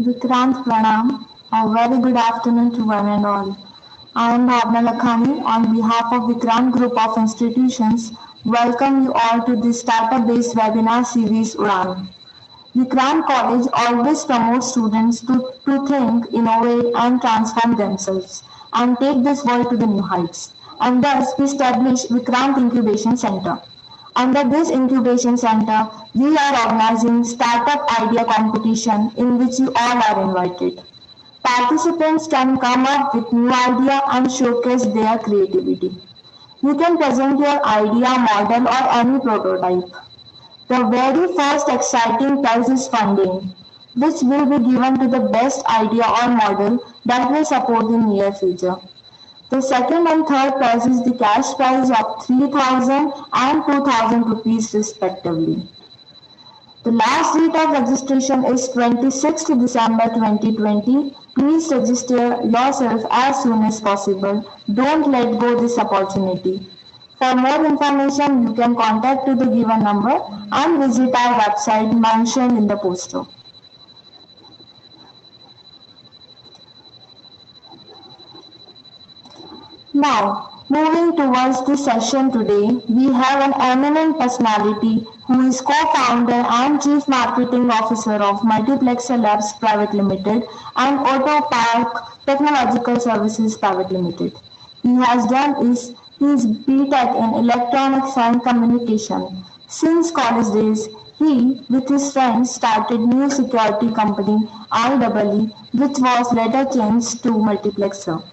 Vikrant Pranam, a very good afternoon to one and all. I am Bhavna Lakhani on behalf of Vikrant Group of Institutions. Welcome you all to this startup-based webinar series Udan. Vikrant College always promotes students to think, innovate and transform themselves and take this world to the new heights. And thus we established Vikrant Incubation Center. Under this incubation center, we are organizing startup idea competition in which you all are invited. Participants can come up with new idea and showcase their creativity. You can present your idea, model or any prototype. The very first exciting prize is funding, which will be given to the best idea or model that will support the near future. The second and third prize is the cash prize of 3,000 and 2,000 rupees respectively. The last date of registration is 26th December 2020. Please register yourself as soon as possible. Don't let go this opportunity. For more information, you can contact to the given number and visit our website mentioned in the poster. Now, moving towards the session today, we have an eminent personality who is co-founder and chief marketing officer of Multiplexer Labs Private Limited and Auto Park Technological Services Private Limited. He has done his BTech in Electronics and Communication. Since college days, he, with his friends, started new security company IEE, which was later changed to Multiplexer.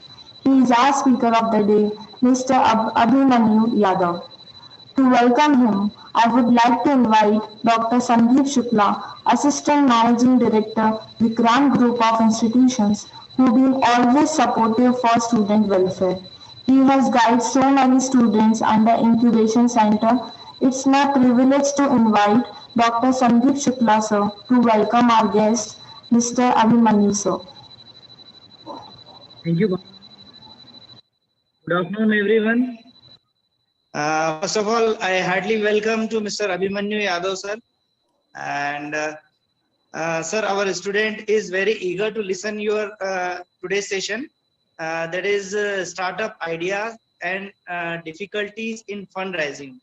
He is our speaker of the day, Mr. Abhimanyu Yadav. To welcome him, I would like to invite Dr. Sandeep Shukla, Assistant Managing Director, Vikrant Group of Institutions, who been always supportive for student welfare. He has guided so many students under Incubation Center. It's my privilege to invite Dr. Sandeep Shukla sir to welcome our guest, Mr. Abhimanyu sir. Thank you. Good afternoon, everyone. First of all, I heartily welcome to Mr. Abhimanyu Yadav, sir. And sir, our student is very eager to listen your today's session. That is startup ideas and difficulties in fundraising.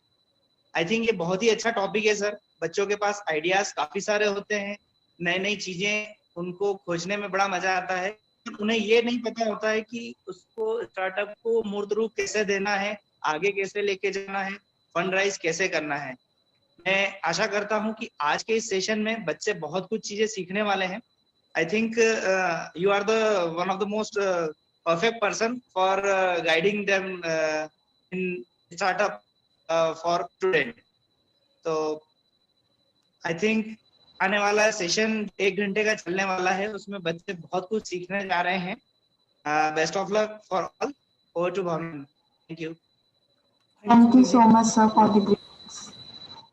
I think ये बहुत ही अच्छा topic है sir. बच्चों के पास ideas काफी सारे होते हैं, नई नई चीजें उनको खोजने में बड़ा मजा आता है. उन्हें ये नहीं पता होता है कि उसको स्टार्टअप को मूर्त रूप कैसे देना है, आगे कैसे लेके जाना है, फंड राइज कैसे करना है. मैं आशा करता हूं कि आज के इस सेशन में बच्चे बहुत कुछ चीजें सीखने वाले हैं. I think you are the one of the most perfect person for guiding them in startup for student. तो आई थिंक आने वाला सेशन 1 घंटे का चलने वाला है, उसमें बच्चे बहुत कुछ सीखने जा रहे हैं. Best of luck for all. Over to Bhavna. Thank you. Thank you so much, sir, for the greetings.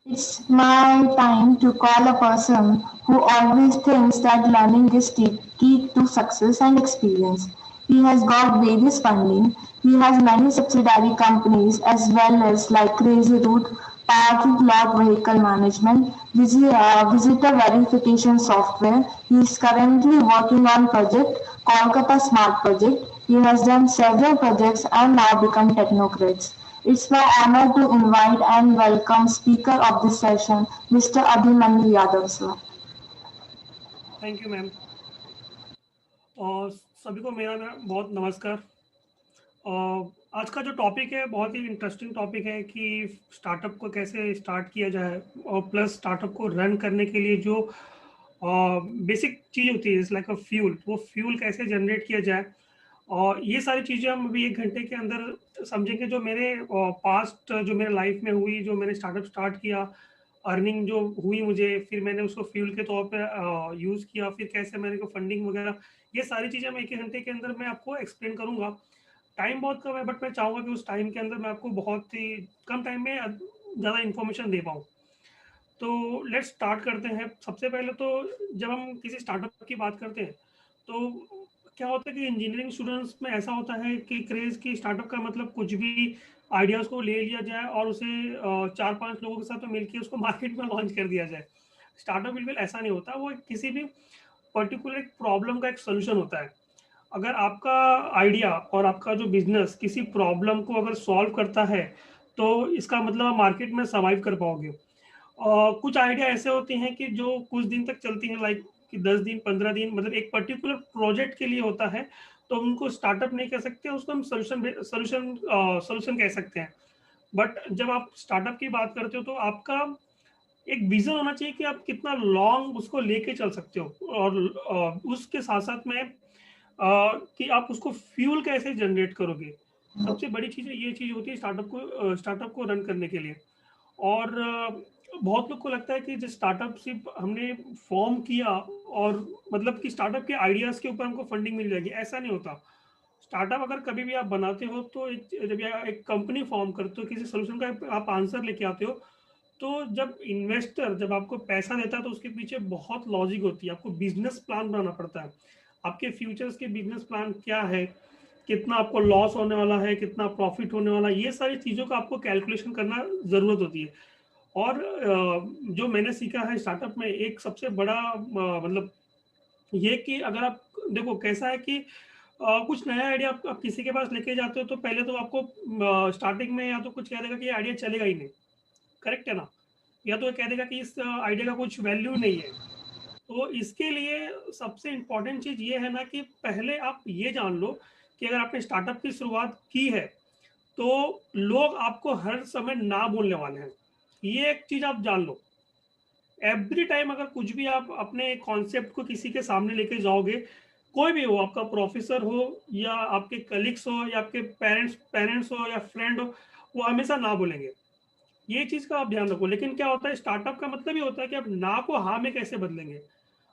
It's my time to call a person who always thinks that learning is key to success and experience. He has got various funding. He has many subsidiary companies as well as like Crazy Route, Parking Lot Vehicle Management, Visitor Verification Software. He is currently working on project Kolkata Smart Project. He has done several projects and now become technocrats. It's my honor to invite and welcome speaker of this session, Mr. Abhimanyu Yadav, sir. Thank you ma'am. और सभी को मेरा बहुत नमस्कार। आज का जो topic है बहुत ही इंटरेस्टिंग टॉपिक है कि स्टार्टअप को कैसे स्टार्ट किया जाए और प्लस स्टार्टअप को रन करने के लिए जो बेसिक चीज़ होती है लाइक अ फ्यूल, वो फ्यूल कैसे जनरेट किया जाए। और ये सारी चीज़ें हम अभी 1 घंटे के अंदर समझेंगे। जो मेरे पास्ट जो मेरे लाइफ में हुई, जो मैंने स्टार्टअप स्टार्ट किया, अर्निंग जो हुई मुझे, फिर मैंने उसको फ्यूल के तौर पे यूज़ किया, फिर कैसे मैंने को फंडिंग वगैरह, ये सारी चीज़ें मैं 1 घंटे के अंदर मैं आपको एक्सप्लेन करूँगा। टाइम बहुत कम है, बट मैं चाहूँगा कि उस टाइम के अंदर मैं आपको बहुत ही कम टाइम में ज़्यादा इन्फॉर्मेशन दे पाऊँ। तो लेट्स स्टार्ट करते हैं। सबसे पहले तो जब हम किसी स्टार्टअप की बात करते हैं तो क्या होता है कि इंजीनियरिंग स्टूडेंट्स में ऐसा होता है कि क्रेज़ की स्टार्टअप का मतलब कुछ भी आइडियाज़ को ले लिया जाए और उसे 4-5 लोगों के साथ मिलकर उसको मार्केट में लॉन्च कर दिया जाए। स्टार्टअप बिल्कुल ऐसा नहीं होता, वो किसी भी पर्टिकुलर प्रॉब्लम का एक सोल्यूशन होता है। अगर आपका आइडिया और आपका जो बिजनेस किसी प्रॉब्लम को अगर सॉल्व करता है तो इसका मतलब आप मार्केट में सर्वाइव कर पाओगे। कुछ आइडिया ऐसे होते हैं कि जो कुछ दिन तक चलती हैं, लाइक कि 10 दिन 15 दिन, मतलब एक पर्टिकुलर प्रोजेक्ट के लिए होता है, तो उनको स्टार्टअप नहीं कह सकते, उसको हम सोल्यूशन कह सकते हैं। बट जब आप स्टार्टअप की बात करते हो तो आपका एक विजन होना चाहिए कि आप कितना लॉन्ग उसको लेके चल सकते हो, और उसके साथ साथ में कि आप उसको फ्यूल कैसे जनरेट करोगे। सबसे बड़ी चीज़ ये चीज़ होती है स्टार्टअप को रन करने के लिए। और बहुत लोग को लगता है कि जो स्टार्टअप सिर्फ हमने फॉर्म किया और मतलब कि स्टार्टअप के आइडियाज़ के ऊपर हमको फंडिंग मिल जाएगी, ऐसा नहीं होता। स्टार्टअप अगर कभी भी आप बनाते हो तो जब एक कंपनी फॉर्म करते हो, किसी सोल्यूशन का आप आंसर लेके आते हो, तो जब इन्वेस्टर जब आपको पैसा देता है तो उसके पीछे बहुत लॉजिक होती है। आपको बिजनेस प्लान बनाना पड़ता है। आपके फ्यूचर्स के बिजनेस प्लान क्या है, कितना आपको लॉस होने वाला है, कितना प्रॉफिट होने वाला है, ये सारी चीज़ों का आपको कैलकुलेशन करना ज़रूरत होती है। और जो मैंने सीखा है स्टार्टअप में, एक सबसे बड़ा मतलब ये कि अगर आप देखो कैसा है कि कुछ नया आइडिया आप किसी के पास लेके जाते हो तो पहले तो आपको स्टार्टिंग में या तो कुछ कह देगा कि ये आइडिया चलेगा ही नहीं, करेक्ट है ना, या तो कह देगा कि इस आइडिया का कुछ वैल्यू नहीं है। तो इसके लिए सबसे इम्पोर्टेंट चीज़ ये है ना कि पहले आप ये जान लो कि अगर आपने स्टार्टअप की शुरुआत की है तो लोग आपको हर समय ना बोलने वाले हैं। ये एक चीज़ आप जान लो। एवरी टाइम अगर कुछ भी आप अपने कॉन्सेप्ट को किसी के सामने लेके जाओगे, कोई भी हो, आपका प्रोफेसर हो या आपके कलीग्स हो या आपके पेरेंट्स हो या फ्रेंड हो, वो हमेशा ना बोलेंगे। ये चीज़ का आप ध्यान रखो। लेकिन क्या होता है, स्टार्टअप का मतलब ही होता है कि आप ना को हाँ में कैसे बदलेंगे।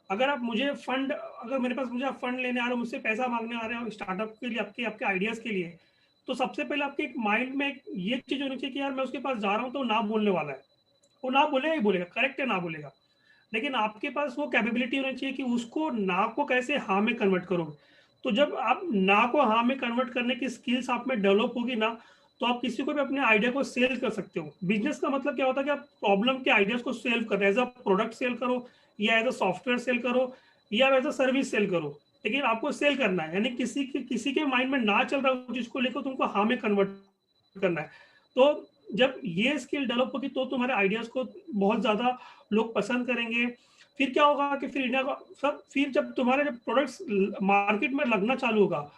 अगर मेरे पास मुझे आप फंड लेने आ रहे हो, मुझसे पैसा मांगने आ रहे हो स्टार्टअप के लिए, आपके आपके आइडियाज़ के लिए, तो सबसे पहले आपके एक माइंड में ये चीज़ होनी चाहिए कि यार मैं उसके पास जा रहा हूँ तो ना बोलने वाला है। वो ना बोलेगा ही बोलेगा, करेक्ट है, ना बोलेगा। लेकिन आपके पास वो कैपेबिलिटी होनी चाहिए कि उसको ना को कैसे हाँ में कन्वर्ट करोगे। तो जब आप ना को हाँ में कन्वर्ट करने की स्किल्स आप में डेवलप होगी ना, तो आप किसी को भी अपने आइडिया को सेल कर सकते हो। बिजनेस का मतलब क्या होता है कि आप प्रॉब्लम के आइडियाज को सेल कर रहे हो, एज अ प्रोडक्ट सेल करो या एज अ सॉफ्टवेयर सेल करो या एज अ सर्विस सेल करो, लेकिन आपको सेल करना है। यानी किसी के माइंड में ना चल रहा हो जिसको लेकर तुमको हाँ में कन्वर्ट करना है। तो जब ये स्किल डेवलप होगी तो तुम्हारे आइडियाज को बहुत ज्यादा लोग पसंद करेंगे। फिर क्या होगा कि फिर इंडिया का सब, फिर जब तुम्हारे जब प्रोडक्ट्स मार्केट में लगना चालू होगा,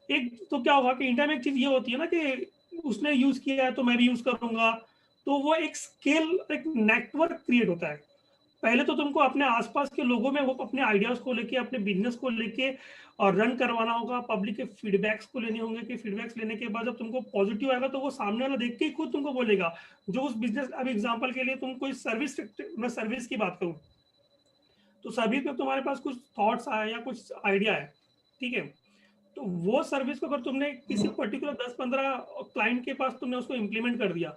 एक तो क्या होगा कि इंडिया में एक चीज ये होती है ना कि उसने यूज किया है तो मैं भी यूज करूंगा। तो वो एक स्केल, एक नेटवर्क क्रिएट होता है। पहले तो तुमको अपने आसपास के लोगों में वो अपने आइडियाज को लेके, अपने बिजनेस को लेके और रन करवाना होगा। पब्लिक के फीडबैक्स को लेने होंगे कि फीडबैक्स लेने के बाद जब तुमको पॉजिटिव आएगा तो वो सामने वाला देख के ही खुद तुमको बोलेगा। जो उस बिजनेस, अब एग्जांपल के लिए तुम कोई सर्विस, मैं सर्विस की बात करूं तो सर्विस में तुम्हारे पास कुछ थॉट्स आए या कुछ आइडिया है, ठीक है, तो वो सर्विस को अगर तुमने किसी पर्टिकुलर 10-15 क्लाइंट के पास तुमने उसको इम्प्लीमेंट कर दिया,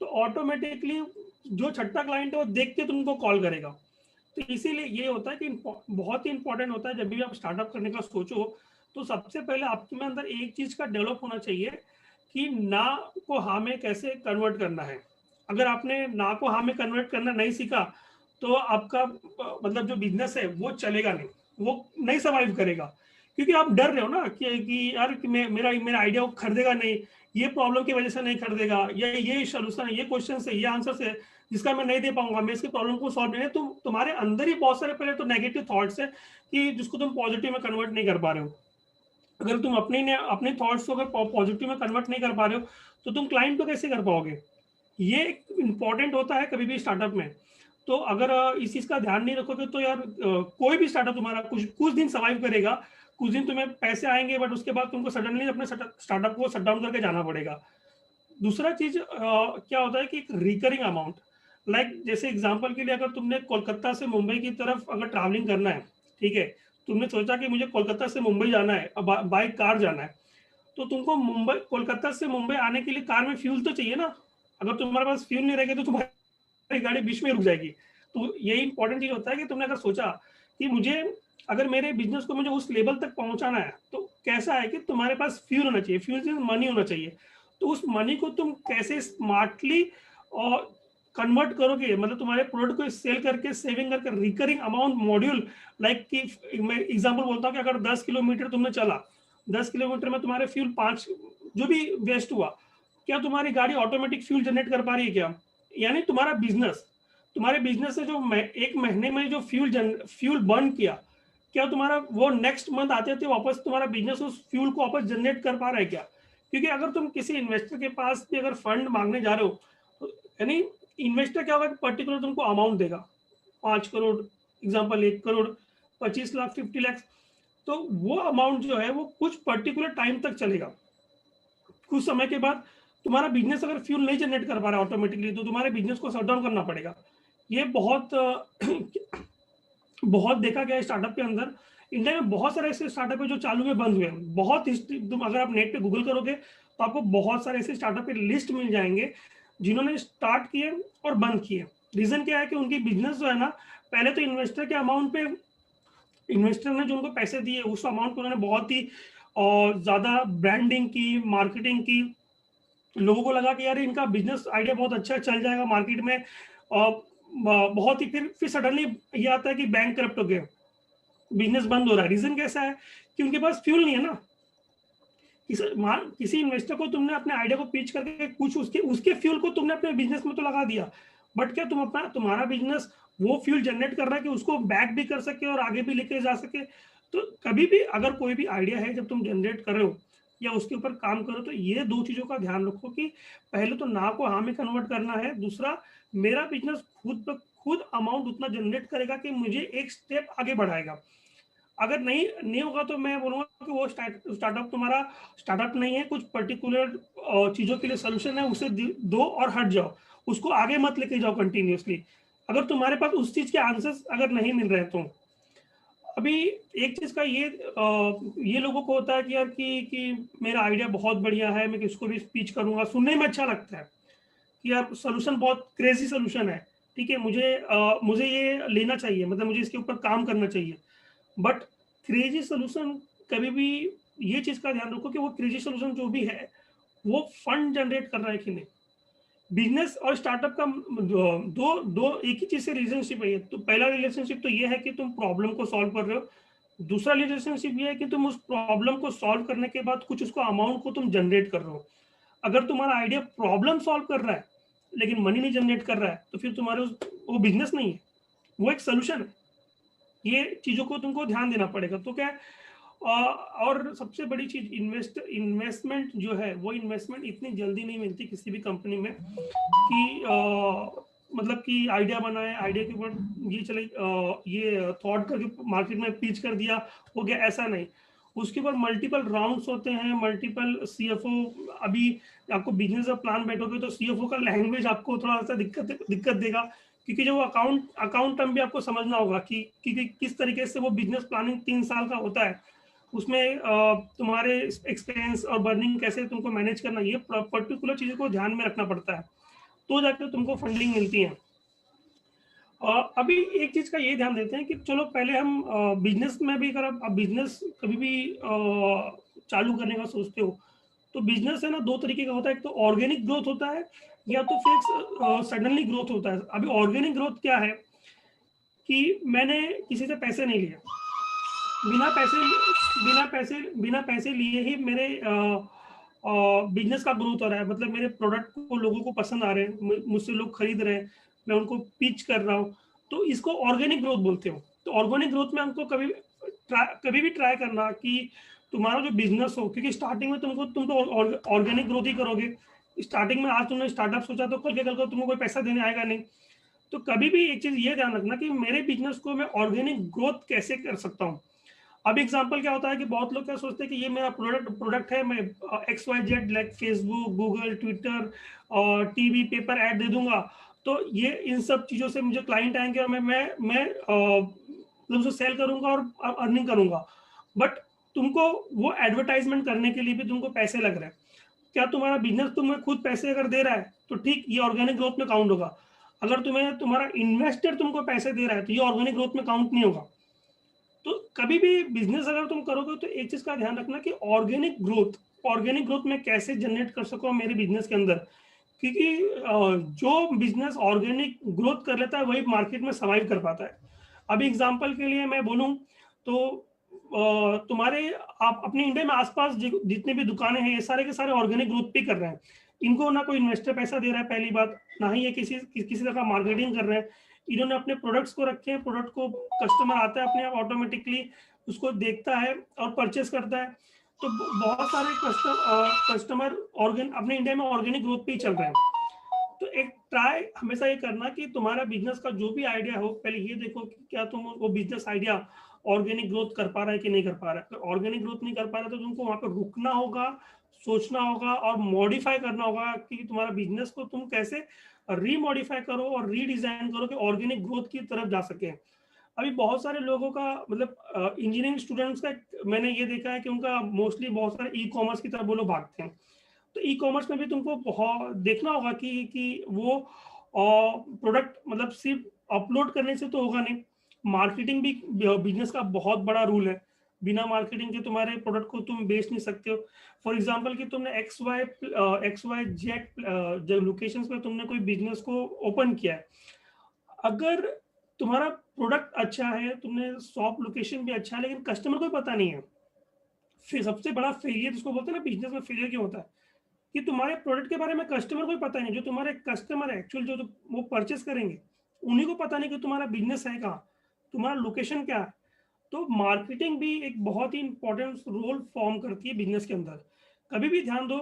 तो ऑटोमेटिकली जो छठा क्लाइंट है वो देख के तुमको कॉल करेगा। तो इसीलिए ये होता है कि बहुत ही इंपॉर्टेंट होता है जब भी आप स्टार्टअप करने का सोचो, तो सबसे पहले आपके में अंदर एक चीज का डेवलप होना चाहिए कि ना को हाँ में कैसे कन्वर्ट करना है। अगर आपने ना को हाँ में कन्वर्ट करना नहीं सीखा तो आपका मतलब जो बिजनेस है वो चलेगा नहीं, वो नहीं सर्वाइव करेगा। क्योंकि आप डर रहे हो ना कि यार कि मेरा आइडिया वो खरीदेगा नहीं, ये प्रॉब्लम की वजह से नहीं खरीदेगा, या ये सोल्यूशन है, ये क्वेश्चन है, ये आंसर है जिसका मैं नहीं दे पाऊंगा, मैं इसके प्रॉब्लम को सॉल्व नहीं है। तो तुम्हारे अंदर ही बहुत सारे पहले तो नेगेटिव थॉट्स है कि जिसको तुम पॉजिटिव में कन्वर्ट नहीं कर पा रहे हो। अगर तुम अपने थॉट्स को अगर पॉजिटिव में कन्वर्ट नहीं कर पा रहे हो तो तुम क्लाइंट को कैसे कर पाओगे? ये इंपॉर्टेंट होता है कभी भी स्टार्टअप में। तो अगर इस चीज का ध्यान नहीं रखोगे तो यार कोई भी स्टार्टअप तुम्हारा कुछ दिन सर्वाइव करेगा, कुछ दिन तुम्हें पैसे आएंगे, बट उसके बाद तुमको सडनली अपने स्टार्टअप को शट डाउन करके जाना पड़ेगा। दूसरा चीज क्या होता है कि एक रिकरिंग अमाउंट, लाइक जैसे एग्जांपल के लिए अगर तुमने कोलकाता से मुंबई की तरफ अगर ट्रैवलिंग करना है, ठीक है, तुमने सोचा कि मुझे कोलकाता से मुंबई जाना है, बाई कार जाना है, तो तुमको कोलकाता से मुंबई आने के लिए कार में फ्यूल तो चाहिए ना। अगर तुम्हारे पास फ्यूल नहीं रहेगा तो तुम्हारी गाड़ी बीच में रुक जाएगी। तो यही इंपॉर्टेंट चीज होता है कि तुमने अगर सोचा कि मुझे अगर मेरे बिजनेस को मुझे उस लेवल तक पहुंचाना है, तो कैसा है कि तुम्हारे पास फ्यूल होना चाहिए, फ्यूल मनी होना चाहिए। तो उस मनी को तुम कैसे स्मार्टली और कन्वर्ट करोगे, मतलब तुम्हारे प्रोडक्ट को सेल करके सेविंग करके रिकरिंग अमाउंट मॉड्यूल, लाइक कि मैं एग्जांपल बोलता हूँ कि अगर 10 किलोमीटर तुमने चला, 10 किलोमीटर में तुम्हारे फ्यूल 5 जो भी वेस्ट हुआ, क्या तुम्हारी गाड़ी ऑटोमेटिक फ्यूल जनरेट कर पा रही है क्या? यानी तुम्हारे बिजनेस से जो एक महीने में जो फ्यूल बर्न किया, क्या तुम्हारा वो नेक्स्ट मंथ आते थे वापस तुम्हारा बिजनेस उस फ्यूल को वापस जनरेट कर पा रहा है क्या? क्योंकि अगर तुम किसी इन्वेस्टर के पास भी अगर फंड मांगने जा रहे हो, तो यानी इन्वेस्टर क्या होगा, पर्टिकुलर तुमको अमाउंट देगा, 5 करोड़ एग्जांपल, 1 करोड़, 25 लाख, 50 लाख, तो वो अमाउंट जो है वो कुछ पर्टिकुलर टाइम तक चलेगा। कुछ समय के बाद तुम्हारा बिजनेस अगर फ्यूल नहीं जनरेट कर पा रहा ऑटोमेटिकली, तो तुम्हारे बिजनेस को शट डाउन करना पड़ेगा। ये बहुत बहुत देखा गया है स्टार्टअप के अंदर। इंडिया में बहुत सारे ऐसे स्टार्टअप है जो चालू में बंद हुए हैं। बहुत हिस्ट्री तुम अगर आप नेट पे गूगल करोगे तो आपको बहुत सारे ऐसे स्टार्टअप के लिस्ट मिल जाएंगे जिन्होंने स्टार्ट किए और बंद किए। रीजन क्या है कि उनकी बिजनेस जो है ना, पहले तो इन्वेस्टर के अमाउंट पे, इन्वेस्टर ने जो उनको पैसे दिए उस अमाउंट को उन्होंने बहुत ही ज्यादा ब्रांडिंग की, मार्केटिंग की, लोगों को लगा कि यार इनका बिजनेस आइडिया बहुत अच्छा चल जाएगा मार्केट में, और बहुत ही फिर सडनली ये आता है कि बैंक करप्ट हो गया, बिजनेस बंद हो रहा है। रीजन कैसा है कि उनके पास फ्यूल नहीं है ना। किसी इन्वेस्टर को तुमने अपने आइडिया को पिच करके कुछ उसके फ्यूल को तुमने अपने बिजनेस में तो लगा दिया, बट क्या तुम्हारा बिजनेस वो फ्यूल जनरेट कर रहा है कि उसको बैक भी कर सके और आगे भी लेके जा सके? तो कभी भी अगर कोई भी आइडिया है जब तुम जनरेट कर रहे हो या उसके ऊपर काम करो, तो ये दो चीजों का ध्यान रखो कि पहले तो ना को हाँ में कन्वर्ट करना है, दूसरा मेरा बिजनेस खुद अमाउंट उतना जनरेट करेगा कि मुझे एक स्टेप आगे बढ़ाएगा। अगर नहीं होगा तो मैं बोलूंगा कि वो स्टार्टअप तुम्हारा स्टार्टअप नहीं है, कुछ पर्टिकुलर चीजों के लिए सोल्यूशन है, उसे दो और हट जाओ, उसको आगे मत लेके जाओ कंटिन्यूअसली, अगर तुम्हारे पास उस चीज के आंसर्स अगर नहीं मिल रहे तो। अभी एक चीज का ये लोगों को होता है कि यार कि मेरा आइडिया बहुत बढ़िया है, मैं किसको भी स्पीच करूंगा, सुनने में अच्छा लगता है कि यार सोल्यूशन बहुत क्रेजी सोल्यूशन है, ठीक है, मुझे ये लेना चाहिए, मतलब मुझे इसके ऊपर काम करना चाहिए। बट क्रेजी सोल्यूशन कभी भी ये चीज का ध्यान रखो कि वो क्रेजी सोल्यूशन जो भी है वो फंड जनरेट कर रहा है कि नहीं। बिजनेस और स्टार्टअप का दो एक ही चीज से रिलेशनशिप है। तो पहला रिलेशनशिप तो ये है कि तुम प्रॉब्लम को सॉल्व कर रहे हो, दूसरा रिलेशनशिप ये है कि तुम उस प्रॉब्लम को सॉल्व करने के बाद कुछ उसको अमाउंट को तुम जनरेट कर रहे हो। अगर तुम्हारा आइडिया प्रॉब्लम सॉल्व कर रहा है लेकिन मनी नहीं जनरेट कर रहा है, तो फिर तुम्हारे वो बिजनेस नहीं है, वो एक सोल्यूशन है। ये चीजों को तुमको ध्यान देना पड़ेगा। तो क्या और सबसे बड़ी चीज, इन्वेस्टमेंट जो है, वो इन्वेस्टमेंट इतनी जल्दी नहीं मिलती किसी भी कंपनी में कि मतलब कि आइडिया बनाए, आइडिया के ऊपर ये चले ये थॉट करके मार्केट में पिच कर दिया हो गया, ऐसा नहीं। उसके बाद मल्टीपल राउंड्स होते हैं, मल्टीपल सीएफओ। अभी आपको बिजनेस का प्लान बैठोगे तो सीएफओ का लैंग्वेज आपको थोड़ा सा दिक्कत देगा, क्योंकि जो अकाउंट टर्म भी आपको समझना होगा कि किस तरीके से वो बिजनेस प्लानिंग 3 साल का होता है, उसमें तुम्हारे एक्सपेंस और बर्निंग कैसे तुमको मैनेज करना, ये पर्टिकुलर चीजों को ध्यान में रखना पड़ता है, तो जाकर तुमको फंडिंग मिलती है। अभी एक चीज का ये ध्यान देते हैं कि चलो पहले हम बिजनेस में भी, अगर आप बिजनेस कभी भी चालू करने का सोचते हो तो बिजनेस है ना, 2 तरीके का होता है। एक तो ऑर्गेनिक ग्रोथ होता है, या तो फिर सडनली ग्रोथ होता है। अभी ऑर्गेनिक ग्रोथ क्या है कि मैंने किसी से पैसे नहीं लिए, बिना पैसे लिए ही मेरे बिजनेस का ग्रोथ हो रहा है, मतलब मेरे प्रोडक्ट को लोगों को पसंद आ रहे हैं, मुझसे लोग खरीद रहे हैं, मैं उनको पिच कर रहा हूँ, तो इसको ऑर्गेनिक ग्रोथ बोलते हो। तो ऑर्गेनिक ग्रोथ में हमको कभी भी ट्राई करना कि तुम्हारा जो बिजनेस हो, क्योंकि स्टार्टिंग में तुम तो ऑर्गेनिक ग्रोथ ही करोगे। स्टार्टिंग में आज तुमने स्टार्टअप सोचा तो कल को तुमको कोई पैसा देने आएगा नहीं। तो कभी भी एक चीज ये ध्यान रखना कि मेरे बिजनेस को मैं ऑर्गेनिक ग्रोथ कैसे कर सकता हूँ। अब एग्जांपल क्या होता है कि बहुत लोग क्या सोचते हैं कि ये मेरा प्रोडक्ट है, मैं XYZ like Facebook, Google, Twitter और टीवी, पेपर ऐड दे दूंगा, तो ये इन सब चीजों से मुझे क्लाइंट आएंगे और मैं उसे सेल करूंगा और अर्निंग करूंगा। बट तुमको वो एडवर्टाइजमेंट करने के लिए भी तुमको पैसे लग रहे हैं। क्या तुम्हारा बिजनेस तुम्हें खुद पैसे अगर दे रहा है तो ठीक, ये ऑर्गेनिक ग्रोथ में काउंट होगा। अगर तुम्हारा इन्वेस्टर तुमको पैसे दे रहा है तो ये ऑर्गेनिक ग्रोथ में काउंट नहीं होगा। तो कभी भी बिजनेस अगर तुम करोगे तो एक चीज का ध्यान रखना कि ऑर्गेनिक ग्रोथ में कैसे जनरेट कर सको मेरे बिजनेस के अंदर, क्योंकि जो बिजनेस ऑर्गेनिक ग्रोथ कर लेता है वही मार्केट में सर्वाइव कर पाता है। अभी एग्जांपल के लिए मैं बोलूं तो तुम्हारे आप अपने इंडिया में आसपास जितने भी दुकानें हैं, ये सारे के सारे ऑर्गेनिक ग्रोथ पे कर रहे हैं। इनको ना कोई इन्वेस्टर पैसा दे रहा है, पहली बात, ना ही ये किसी तरह का मार्केटिंग कर रहे हैं। इन्होंने अपने प्रोडक्ट्स को रखे हैं, प्रोडक्ट को कस्टमर आता है अपने आप ऑटोमेटिकली उसको देखता है और परचेस करता है। तो बहुत सारे कस्टमर अपने इंडिया में ऑर्गेनिक ग्रोथ पे ही चल रहे हैं। तो एक ट्राई हमेशा ये करना कि तुम्हारा बिजनेस का जो भी आइडिया हो, पहले ये देखो कि क्या तुम वो बिजनेस आइडिया ऑर्गेनिक ग्रोथ कर पा रहा है कि नहीं कर पा रहा है। अगर ऑर्गेनिक ग्रोथ नहीं कर पा रहा तो तुमको वहां पर रुकना होगा, सोचना होगा और मॉडिफाई करना होगा कि तुम्हारा बिजनेस को तुम कैसे रीमॉडिफाई करो और रीडिजाइन करो कि ऑर्गेनिक ग्रोथ की तरफ जा सके। अभी बहुत सारे लोगों का मतलब इंजीनियरिंग स्टूडेंट्स का मैंने ये देखा है कि उनका मोस्टली बहुत सारे ई कॉमर्स की तरफ वो लोग भागते हैं। तो ई कॉमर्स में भी तुमको बहुत देखना होगा कि वो प्रोडक्ट मतलब सिर्फ अपलोड करने से तो होगा नहीं, मार्केटिंग भी बिजनेस का बहुत बड़ा रूल है। बिना मार्केटिंग के तुम्हारे प्रोडक्ट को तुम बेच नहीं सकते हो। फॉर एग्जांपल कि तुमने XYZ जो लोकेशंस पे तुमने कोई बिजनेस को ओपन किया है, अगर तुम्हारा प्रोडक्ट अच्छा है, तुमने शॉप लोकेशन भी अच्छा है, लेकिन कस्टमर को पता नहीं है, फिर सबसे बड़ा फेलियर जिसको बोलते हैं ना बिजनेस में, फेलियर क्यों होता है कि तुम्हारे प्रोडक्ट के बारे में कस्टमर को ही पता नहीं। जो तुम्हारे कस्टमर है एक्चुअल जो वो परचेस करेंगे, उन्हीं को पता नहीं कि तुम्हारा बिजनेस है कहाँ, तुम्हारा लोकेशन क्या है। तो मार्केटिंग भी एक बहुत ही इंपॉर्टेंट रोल फॉर्म करती है बिजनेस के अंदर। कभी भी ध्यान दो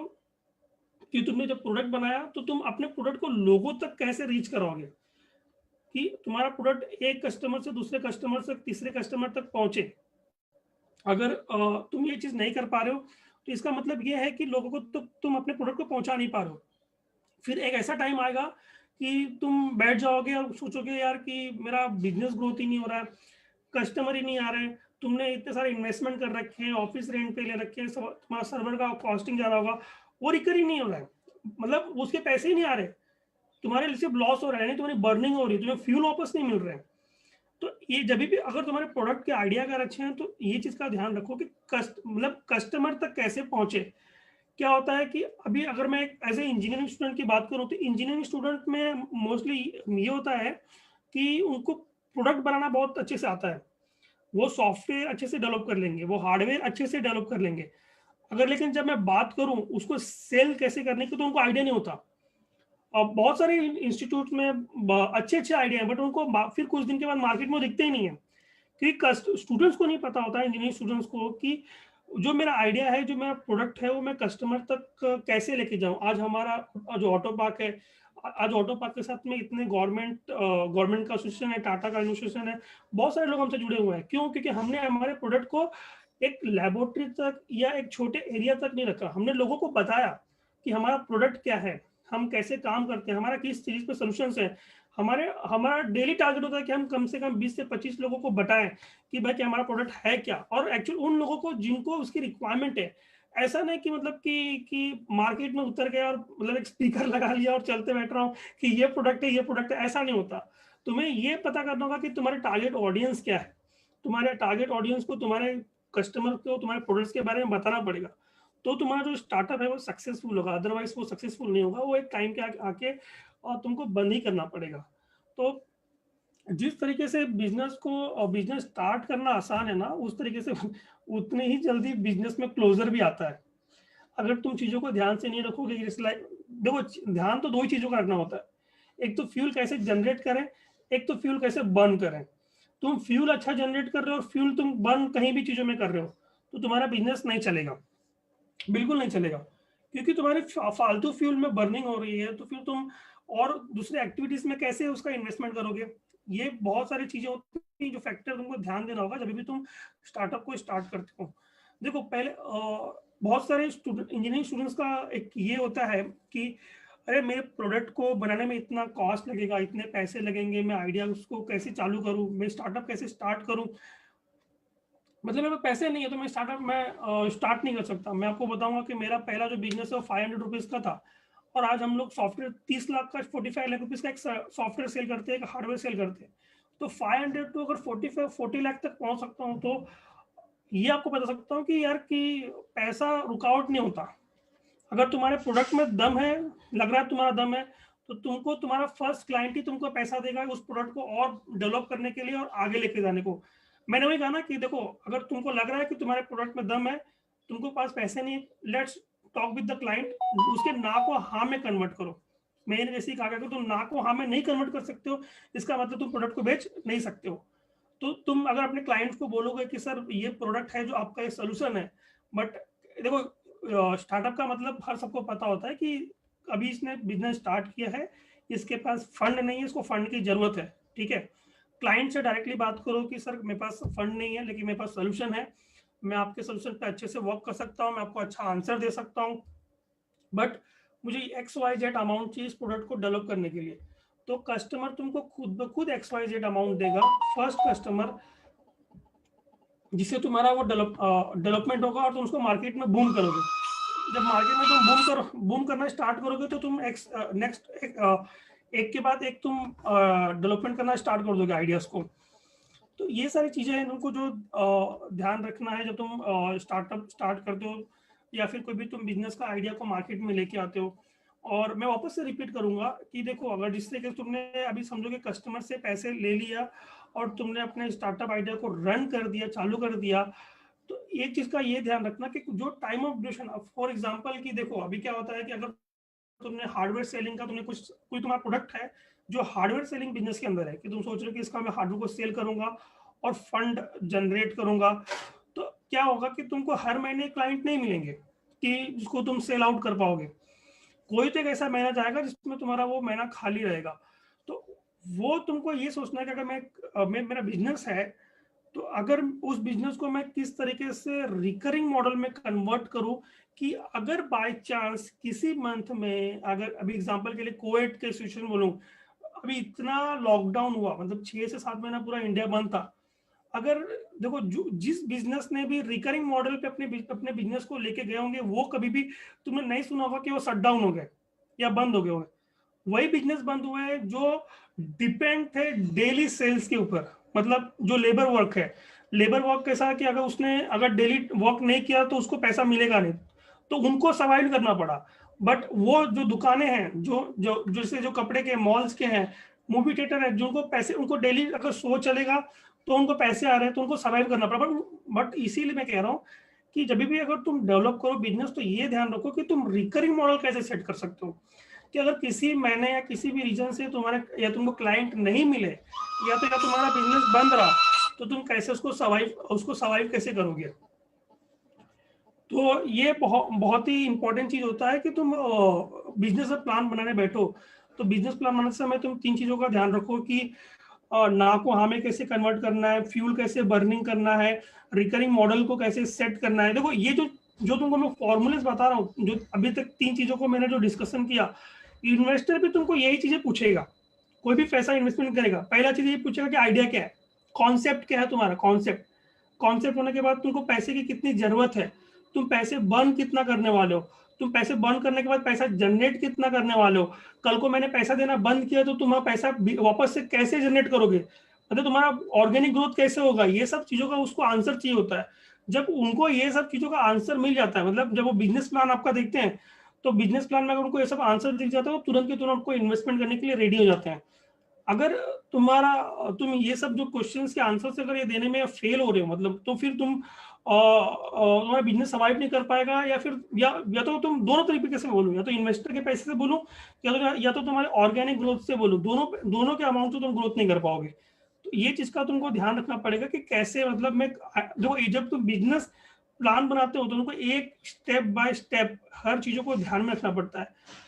कि तुमने जब प्रोडक्ट बनाया तो तुम अपने प्रोडक्ट को लोगों तक कैसे रीच कराओगे कि तुम्हारा प्रोडक्ट एक कस्टमर से दूसरे कस्टमर से तीसरे कस्टमर तक पहुंचे। अगर तुम ये चीज नहीं कर पा रहे हो तो इसका मतलब ये है कि लोगों को तुम अपने प्रोडक्ट को पहुंचा नहीं पा रहे हो। फिर एक ऐसा टाइम आएगा कि तुम बैठ जाओगे और सोचोगे यार कि मेरा बिजनेस ग्रोथ ही नहीं हो रहा है, कस्टमर ही नहीं आ रहे हैं, तुमने इतने सारे इन्वेस्टमेंट कर रखे हैं, ऑफिस रेंट पे ले रखे हैं, तुम्हारा सर्वर का कॉस्टिंग ज्यादा होगा, वो रिकर ही नहीं हो रहा है, मतलब उसके पैसे ही नहीं आ रहे, तुम्हारे सिर्फ लॉस हो रहा है, नहीं तुम्हारी बर्निंग हो रही है, तुम्हें फ्यूल वापस नहीं मिल रहे हैं। तो ये जब भी अगर तुम्हारे प्रोडक्ट के आइडिया अगर अच्छे हैं तो ये चीज का ध्यान रखो कि मतलब कस्टमर तक कैसे पहुंचे। क्या होता है कि अभी अगर मैं एज ए इंजीनियरिंग स्टूडेंट की बात करूं तो इंजीनियरिंग स्टूडेंट में मोस्टली ये होता है कि उनको प्रोडक्ट बनाना बहुत अच्छे से आता है, वो सॉफ्टवेयर अच्छे से डेवलप कर लेंगे, वो हार्डवेयर अच्छे से डेवलप कर लेंगे, अगर लेकिन जब मैं बात करूं उसको सेल कैसे करने की तो उनको आइडिया नहीं होता। अब बहुत सारे इंस्टीट्यूट में अच्छे अच्छे आइडिया है बट उनको फिर कुछ दिन के बाद मार्केट में दिखते ही नहीं है, क्योंकि स्टूडेंट्स को नहीं पता होता है, इंजीनियरिंग स्टूडेंट्स को, कि जो मेरा आइडिया है, जो मेरा प्रोडक्ट है, वो मैं कस्टमर तक कैसे लेके जाऊं। आज हमारा जो ऑटो पार्क है, आज ऑटो पार्क के साथ में इतने गवर्नमेंट का एसोसिएशन है, टाटा का एसोसिएशन है, बहुत सारे लोग हमसे जुड़े हुए हैं। क्यों? क्योंकि हमने हमारे प्रोडक्ट को एक लेबोरेटरी तक या एक छोटे एरिया तक नहीं रखा, हमने लोगों को बताया कि हमारा प्रोडक्ट क्या है, हम कैसे काम करते हैं, हमारा किस चीज पे सोल्यूशन है। हमारा डेली टारगेट होता है कि हम कम से कम 20 से 25 लोगों को बताएं कि भाई कि हमारा प्रोडक्ट है क्या, और एक्चुअल उन लोगों को जिनको उसकी रिक्वायरमेंट है। ऐसा नहीं कि मतलब कि मार्केट में उतर गया और मतलब एक स्पीकर लगा लिया और चलते बैठ रहा हूँ कि ये प्रोडक्ट है, ये प्रोडक्ट है, ऐसा नहीं होता। तुम्हें ये पता करना होगा कि तुम्हारे टारगेट ऑडियंस क्या है, तुम्हारे टारगेट ऑडियंस को, तुम्हारे कस्टमर को तुम्हारे प्रोडक्ट्स के बारे में बताना पड़ेगा, तो तुम्हारा जो स्टार्टअप है वो सक्सेसफुल होगा, अदरवाइज वो सक्सेसफुल नहीं होगा, वो एक टाइम के आके और तुमको बंद ही करना पड़ेगा। तो जिस तरीके से बिजनेस को बिजनेस स्टार्ट करना आसान है ना, उस तरीके से उतने ही जल्दी बिजनेस में क्लोजर भी आता है। अगर तुम चीजों को ध्यान से नहीं रखोगे, देखो ध्यान तो दो ही चीजों का रखना होता है, एक तो फ्यूल कैसे जनरेट करें, एक तो फ्यूल कैसे बर्न करें। तुम फ्यूल अच्छा जनरेट कर रहे हो और फ्यूल तुम बर्न कहीं भी चीजों में कर रहे हो, तो तुम्हारा बिजनेस नहीं चलेगा, बिल्कुल नहीं चलेगा, क्योंकि तुम्हारे फालतू फ्यूल में बर्निंग हो रही है। तो फिर तुम और दूसरे एक्टिविटीज में कैसे उसका इन्वेस्टमेंट करोगे। ये बहुत सारी चीजें होती हैं जो फैक्टर तुमको ध्यान देना होगा जब भी तुम स्टार्टअप को स्टार्ट करते हो। देखो पहले बहुत सारे इंजीनियरिंग स्टूडेंट्स का एक ये होता है कि अरे मेरे प्रोडक्ट को बनाने में इतना कॉस्ट लगेगा, इतने पैसे लगेंगे, मैं आइडिया उसको कैसे चालू करूं, मैं स्टार्टअप कैसे स्टार्ट करूं, मतलब मेरे पास पैसे नहीं है तो मैं स्टार्ट नहीं कर सकता। मैं आपको बताऊंगा कि मेरा पहला जो बिजनेस है वो 500 रुपीज का था, और आज हम लोग सॉफ्टवेयर 30 लाख का 45 लाख रुपीज का एक सॉफ्टवेयर सेल करते हैं, एक हार्डवेयर सेल करते हैं। तो 500 टू अगर 40 लाख तक पहुंच सकता हूँ, तो ये आपको बता सकता हूँ कि यार कि पैसा रुकावट नहीं होता। अगर तुम्हारे प्रोडक्ट में दम है, लग रहा है तुम्हारा दम है, तो तुमको तुम्हारा फर्स्ट क्लाइंट ही तुमको पैसा देगा उस प्रोडक्ट को और डेवलप करने के लिए और आगे लेके जाने को। मैंने वही कहा ना कि देखो अगर तुमको लग रहा है कि तुम्हारे प्रोडक्ट में दम है, तुमको पास पैसे नहीं, let's talk with the client, उसके ना को हाँ में कन्वर्ट करो। मैंने जैसे ही कहा कि तुम ना को हाँ में नहीं कन्वर्ट कर सकते हो, इसका मतलब तुम प्रोडक्ट को बेच नहीं सकते हो। तो तुम अगर अपने क्लाइंट को बोलोगे कि सर ये प्रोडक्ट है जो आपका ये सोल्यूशन है, बट देखो स्टार्टअप का मतलब हर सबको पता होता है कि अभी इसने बिजनेस स्टार्ट किया है, इसके पास फंड नहीं है, इसको फंड की जरूरत है, ठीक है। क्लाइंट से डायरेक्टली बात करो कि सर मेरे पास फंड नहीं है लेकिन मेरे पास सोल्यूशन है, मैं आपके सोल्यूशन पे अच्छे से वर्क कर सकता हूँ, मैं आपको अच्छा आंसर दे सकता हूँ, बट मुझे XYZ अमाउंट चाहिए इस प्रोडक्ट को डेवलप करने के लिए। तो कस्टमर तुमको खुद ब खुद XYZ अमाउंट देगा, फर्स्ट कस्टमर, जिससे तुम्हारा वो डेवलपमेंट होगा और तुम उसको मार्केट में बूम करोगे। जब मार्केट में तुम बूम करना स्टार्ट करोगे तो तुम नेक्स्ट एक के बाद एक तुम डेवलपमेंट करना स्टार्ट कर दोगे आइडियाज को। तो ये सारी चीजें हैं उनको जो ध्यान रखना है जब तुम स्टार्टअप स्टार्ट करते हो या फिर कोई भी तुम बिजनेस का आइडिया को मार्केट में लेके आते हो। और मैं वापस से रिपीट करूंगा कि देखो अगर जिस तरीके से तुमने अभी समझो कि कस्टमर से पैसे ले लिया और तुमने अपने स्टार्टअप आइडिया को रन कर दिया, चालू कर दिया, तो एक चीज का ये ध्यान रखना कि जो time of duration, for example कि देखो अभी क्या होता है कि अगर तुमने हार्डवेयर सेलिंग का तुमने कोई तुम्हारा प्रोडक्ट है जो हार्डवेयर सेलिंग बिजनेस के अंदर है कि तुम सोच रहे हो कि इसका मैं हार्डवेयर को सेल करूंगा और फंड जनरेट करूंगा, तो क्या होगा कि तुमको हर महीने क्लाइंट नहीं मिलेंगे कि जिसको तुम सेल आउट कर पाओगे। कोई तो एक ऐसा महीना जाएगा जिसमें तुम्हारा वो महीना खाली रहेगा। तो वो तुमको ये सोचना है कि अगर मैं मेरा बिजनेस है तो अगर उस बिजनेस को मैं किस तरीके से रिकरिंग मॉडल में कन्वर्ट करूं कि अगर बाय चांस किसी मंथ में, अगर अभी एग्जांपल के लिए कोविड के सिचुएशन बोलूं, अभी इतना लॉकडाउन हुआ, मतलब 6 से 7 महीना पूरा इंडिया बंद था। अगर देखो जिस बिजनेस ने भी रिकरिंग मॉडल पे अपने बिजनेस को लेके गए होंगे, वो कभी भी तुमने नहीं सुना होगा कि वो शट डाउन हो गए या बंद हो गए होंगे। वही बिजनेस बंद हुए हैं जो डिपेंड थे डेली सेल्स के ऊपर, मतलब जो लेबर वर्क है। लेबर वर्क कैसा कि अगर उसने अगर डेली वर्क नहीं किया तो उसको पैसा मिलेगा नहीं, तो उनको सर्वाइव करना पड़ा। बट वो जो दुकानें हैं जो जो जैसे जो कपड़े के मॉल्स के हैं, मूवी थिएटर है, जिनको पैसे, उनको डेली अगर शो चलेगा तो उनको पैसे आ रहे हैं तो उनको सर्वाइव करना पड़ा। बट इसीलिए मैं कह रहा हूँ कि जब भी अगर तुम डेवलप करो बिजनेस तो ये ध्यान रखो कि तुम रिकरिंग मॉडल कैसे सेट कर सकते हो, कि अगर किसी महीने या किसी भी रीजन से तुम्हारे या तुमको क्लाइंट नहीं मिले या तुम्हारा बिजनेस बंद रहा, तो तुम कैसे उसको सर्वाइव कैसे करोगे। तो ये बहुत ही इंपॉर्टेंट चीज होता है कि तुम बिजनेस प्लान बनाने बैठो तो बिजनेस प्लान बनाते समय तुम 3 चीजों का ध्यान रखो कि ना को हाँ में कैसे कन्वर्ट करना है, फ्यूल कैसे बर्निंग करना है, रिकरिंग मॉडल को कैसे सेट करना है। देखो ये जो जो तुमको मैं फॉर्मूलेस बता रहा हूँ, जो अभी तक 3 चीजों को मैंने जो डिस्कशन किया, इन्वेस्टर भी तुमको यही चीजें पूछेगा। कोई भी पैसा इन्वेस्टमेंट करेगा, पहला चीज ये पूछेगा कि आइडिया क्या है, कॉन्सेप्ट क्या है तुम्हारा, कॉन्सेप्ट होने के बाद तुमको पैसे की कितनी जरूरत है, तुम पैसे बर्न कितना करने वाले हो, तुम पैसे बर्न करने के बाद पैसा जनरेट कितना करने वाले हो, कल को मैंने पैसा देना बंद किया तो तुम्हारा पैसा वापस से कैसे जनरेट करोगे, मतलब तुम्हारा ऑर्गेनिक ग्रोथ कैसे होगा। ये सब चीजों का उसको आंसर चाहिए होता है। जब उनको ये सब चीजों का आंसर मिल जाता है, मतलब जब वो बिजनेस प्लान आपका देखते हैं, तो बिजनेस प्लान में अगर उनको ये सब आंसर दिख जाता है तो तुरंत के तुरंत आपको इन्वेस्टमेंट करने के लिए रेडी हो जाते हैं। अगर तुम ये सब जो क्वेश्चंस के आंसर अगर ये देने में फेल हो रहे हो, मतलब तो फिर तुम्हारा बिजनेस सर्वाइव नहीं कर पाएगा, या फिर या तो तुम दोनों तरीके से बोलो, या तो इन्वेस्टर के पैसे से बोलो, या तो तुम्हारे ऑर्गेनिक ग्रोथ से बोलो, दोनों के अमाउंट से तुम ग्रोथ नहीं कर पाओगे। तो ये चीज का तुमको ध्यान रखना पड़ेगा कि कैसे, मतलब मैं जो जब तुम बिजनेस प्लान बनाते हो तो तुमको एक स्टेप बाय स्टेप हर चीजों को ध्यान में रखना पड़ता है,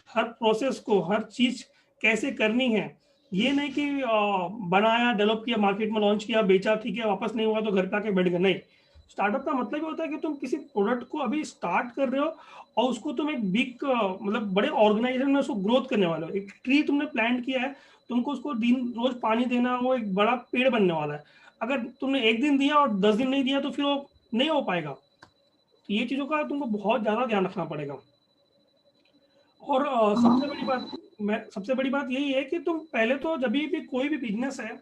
हर प्रोसेस को, हर चीज कैसे करनी है। ये नहीं कि बनाया, डेवलप किया, मार्केट में लॉन्च किया, बेचा, ठीक है, वापस नहीं हुआ तो घर पे आके बैठ गए। नहीं, स्टार्टअप का मतलब ये होता है कि तुम किसी प्रोडक्ट को अभी स्टार्ट कर रहे हो और उसको तुम एक बिग मतलब बड़े ऑर्गेनाइजेशन में उसको ग्रोथ करने वाले हो। एक ट्री तुमने प्लांट किया है, तुमको उसको दिन रोज पानी देना, वो एक बड़ा पेड़ बनने वाला है। अगर तुमने एक दिन दिया और 10 दिन नहीं दिया तो फिर वो नहीं हो पाएगा। तो ये चीजों का तुमको बहुत ज्यादा ध्यान रखना पड़ेगा। और सबसे बड़ी बात यही है कि तुम पहले तो जब भी कोई भी बिजनेस है,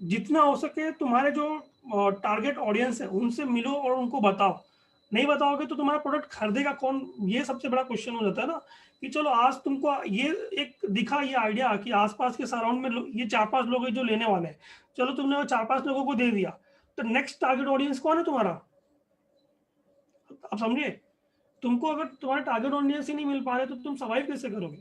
जितना हो सके तुम्हारे जो टारगेट ऑडियंस है उनसे मिलो और उनको बताओ। नहीं बताओगे तो तुम्हारा प्रोडक्ट खरीदेगा कौन, ये सबसे बड़ा क्वेश्चन हो जाता है ना। कि चलो आज तुमको ये एक दिखा, ये आइडिया कि आसपास के सराउंड में ये 4-5 लोग हैं जो लेने वाले हैं, चलो तुमने वो 4-5 लोगों को दे दिया, तो नेक्स्ट टारगेट ऑडियंस कौन है तुम्हारा? आप समझे? तुमको अगर तुम्हारा टारगेट ऑडियंस ही नहीं मिल पा रहे तो तुम सर्वाइव कैसे करोगे?